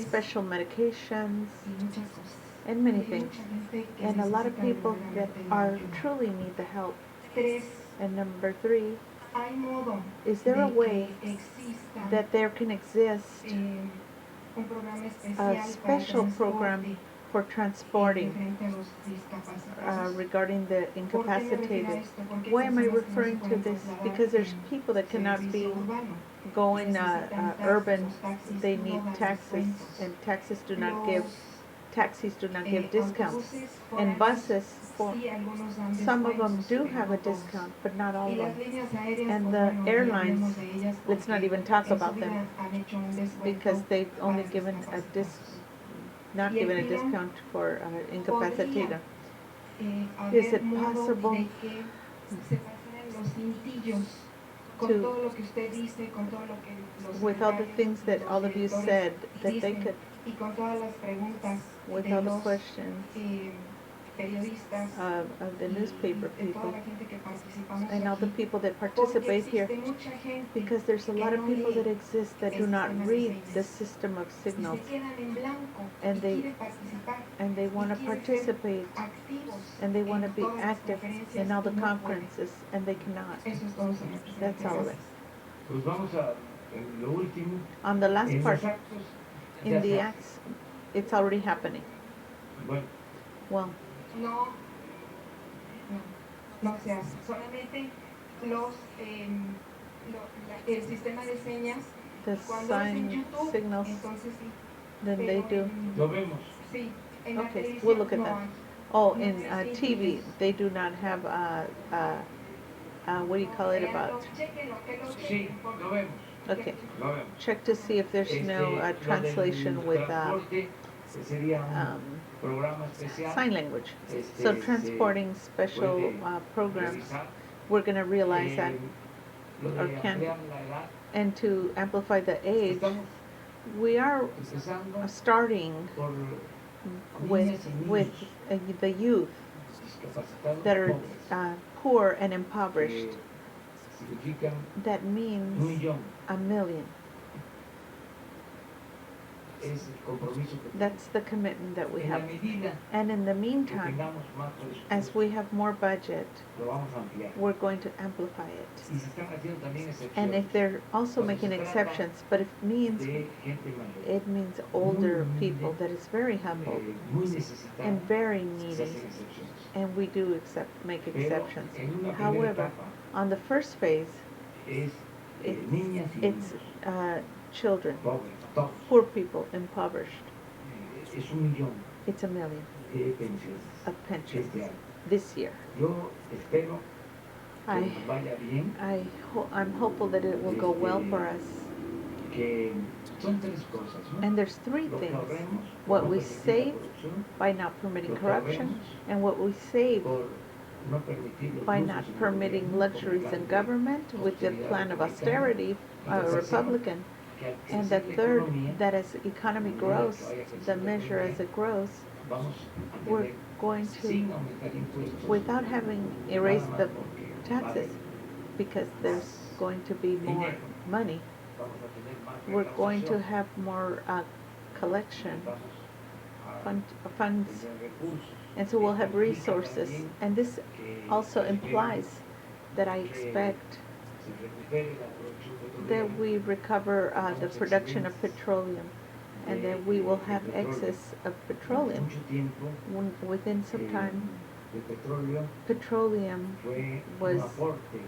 special medications, and many things. And a lot of people that truly need the help. And number 3, is there a way that there can exist a special program for transporting regarding the incapacitated? Why am I referring to this? Because there's people that cannot be going urban. They need taxis, and taxis do not give discounts. And buses, some of them do have a discount, but not all of them. And the airlines, let's not even talk about them, because they've only given not given a discount for incapacitated. Is it possible to, with all the things that all of you said, that they could, with all the questions of the newspaper people and all the people that participate here, because there's a lot of people that exist that do not read the system of signals, and they want to participate, and they want to be active in all the conferences, and they cannot. That's all of it. On the last part, in the acts, it's already happening. Well, no se hace. Solamente el sistema de señas, the cuando es en sign YouTube, signals, entonces sí. then they do. Lo vemos. Sí, en la Okay, televisión we'll look at no that. hay. Oh, in TV, they do not have what do you call it about? Sí, lo vemos. Okay, Lo vemos. check to see if there's no translation with sign language. So transporting special programs, we're going to realize that lo or de can, ampliar la edad, and to amplify the age, estamos we are empezando starting por with niñas y with niños the youth discapacitados that are pobres, poor and que impoverished. significan That means 1,000,000. 1,000,000. Es el compromiso que tenemos. That's the commitment that we En la have. medida And in the que meantime, tengamos más as presupuesto, we have more budget, lo vamos a ampliar. we're going to amplify Y it. se están haciendo también And if excepciones they're also Cuando se making trata exceptions, but it means de gente mayor, it means older muy people humilde, that is very humble muy necesitada, and very se needy, hacen excepciones. and we do make Pero exceptions. en una primera However, etapa on the first phase, es niñas y it's niños children, pobres, todos. poor people, impoverished. Es 1,000,000 It's 1,000,000 de pensiones of pensions este año. this year. Yo espero que I nos vaya bien, I'm hopeful that it will go well for us. que son tres cosas, ¿no? And there's three Lo que things: ahorremos what por no we permitir la save corrupción, by not permitting lo que corruption, ahorremos and what we save por no permitir los by lujos not en el permitting gobierno, luxuries como in el plan de government with the austeridad plan of republicana. austerity, Y la tercera, Republican. que al And the crecer la third, economía, that as economy grows, the measure as it grows, vamos a we're tener, going to, sin aumentar impuestos, without having nada erased más the porque va a taxes, haber because there's going to be more dinero. money, Vamos a tener más we're going to recaudación, have more collection vamos a funds, tener recursos. and so we'll have Esto implica resources. también And this que also espero implies that I que expect se recupere la producción that petrolera, we recover the production of petroleum, and that we will have excess of petroleum. mucho tiempo Within some time, el petróleo petroleum fue was un aporte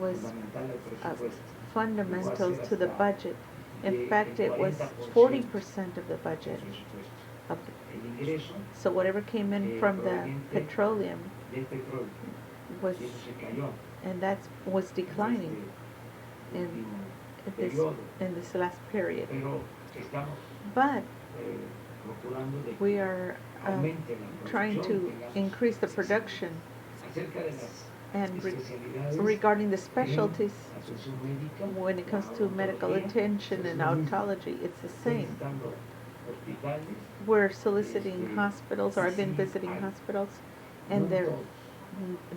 was fundamental al presupuesto. fundamental to the budget. In de fact, it was 40% 40% of the budget. del presupuesto. Of El ingreso So whatever came in from the petroleum del petróleo, was, y eso se cayó and that was declining en in este this periodo. in this last period. Pero estamos But procurando de we que are aumente la trying producción, to tengamos increase the production. acerca de las And especialidades regarding the en specialties, atención médica, when it comes to medical odontología, attention and es lo mismo. optology, it's the Estoy same. visitando hospitales, We're soliciting hospitals, or I've been visiting hospitals, and no en todos.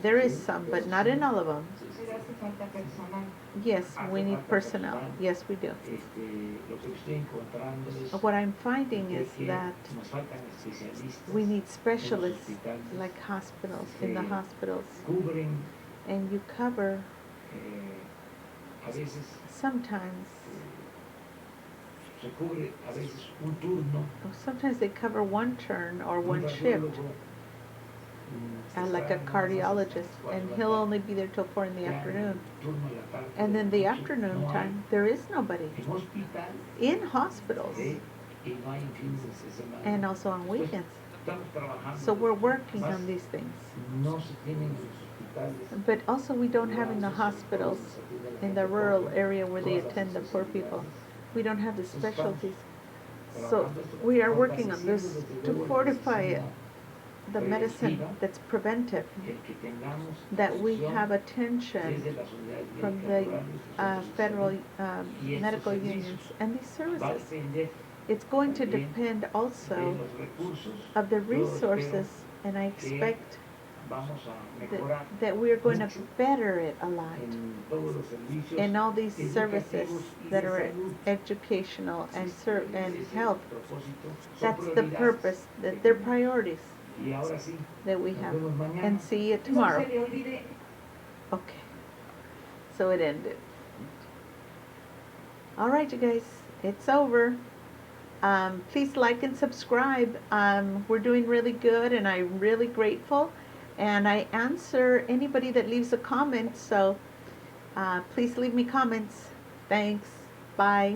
there is some, but not in all of them. Pero hace falta personal. Yes, we Hace need falta personnel. personal. Yes, we do. Lo que estoy encontrando es What I'm finding is que that nos faltan especialistas we need specialists, hospitales like hospitals, in the que hospitals, cubren and you cover a veces sometimes, se cubre a veces un turno, sometimes they cover one turn or un one shift, radiólogo, like a cardiologist, and he'll only be there till 4 in the afternoon. turno a la tarde, And then the noche, afternoon no hay. time, there is nobody En hospital in hospitals, y no hay en fines de semana. and also on weekends. Estamos trabajando, So we're working on these things. no se tienen en los hospitales. But also we don't have in the hospitals, in the rural area where they attend the poor people, we don't have the specialties. So we are working on this to fortify it, the medicine that's preventive, El que tengamos that we atención have attention desde las unidades from médicas the rurales, los centros de federal salud, medical unions and these va a services. depender It's going to también depend de also los recursos. of the Yo espero resources, and I expect Vamos a that, mejorar that we're going to mucho better it a lot en todos los servicios in all these services educativos y that de are salud. educational and and Ese es health. el propósito, son That's the prioridades. purpose, that they're priorities Y ahora sí, that we nos have. vemos mañana. And see you No se tomorrow. le olvide Okay. So it ended. All right, you guys, it's over. Please like and subscribe. We're doing really good, and I'm really grateful. And I answer anybody that leaves a comment, so please leave me comments. Thanks. Bye.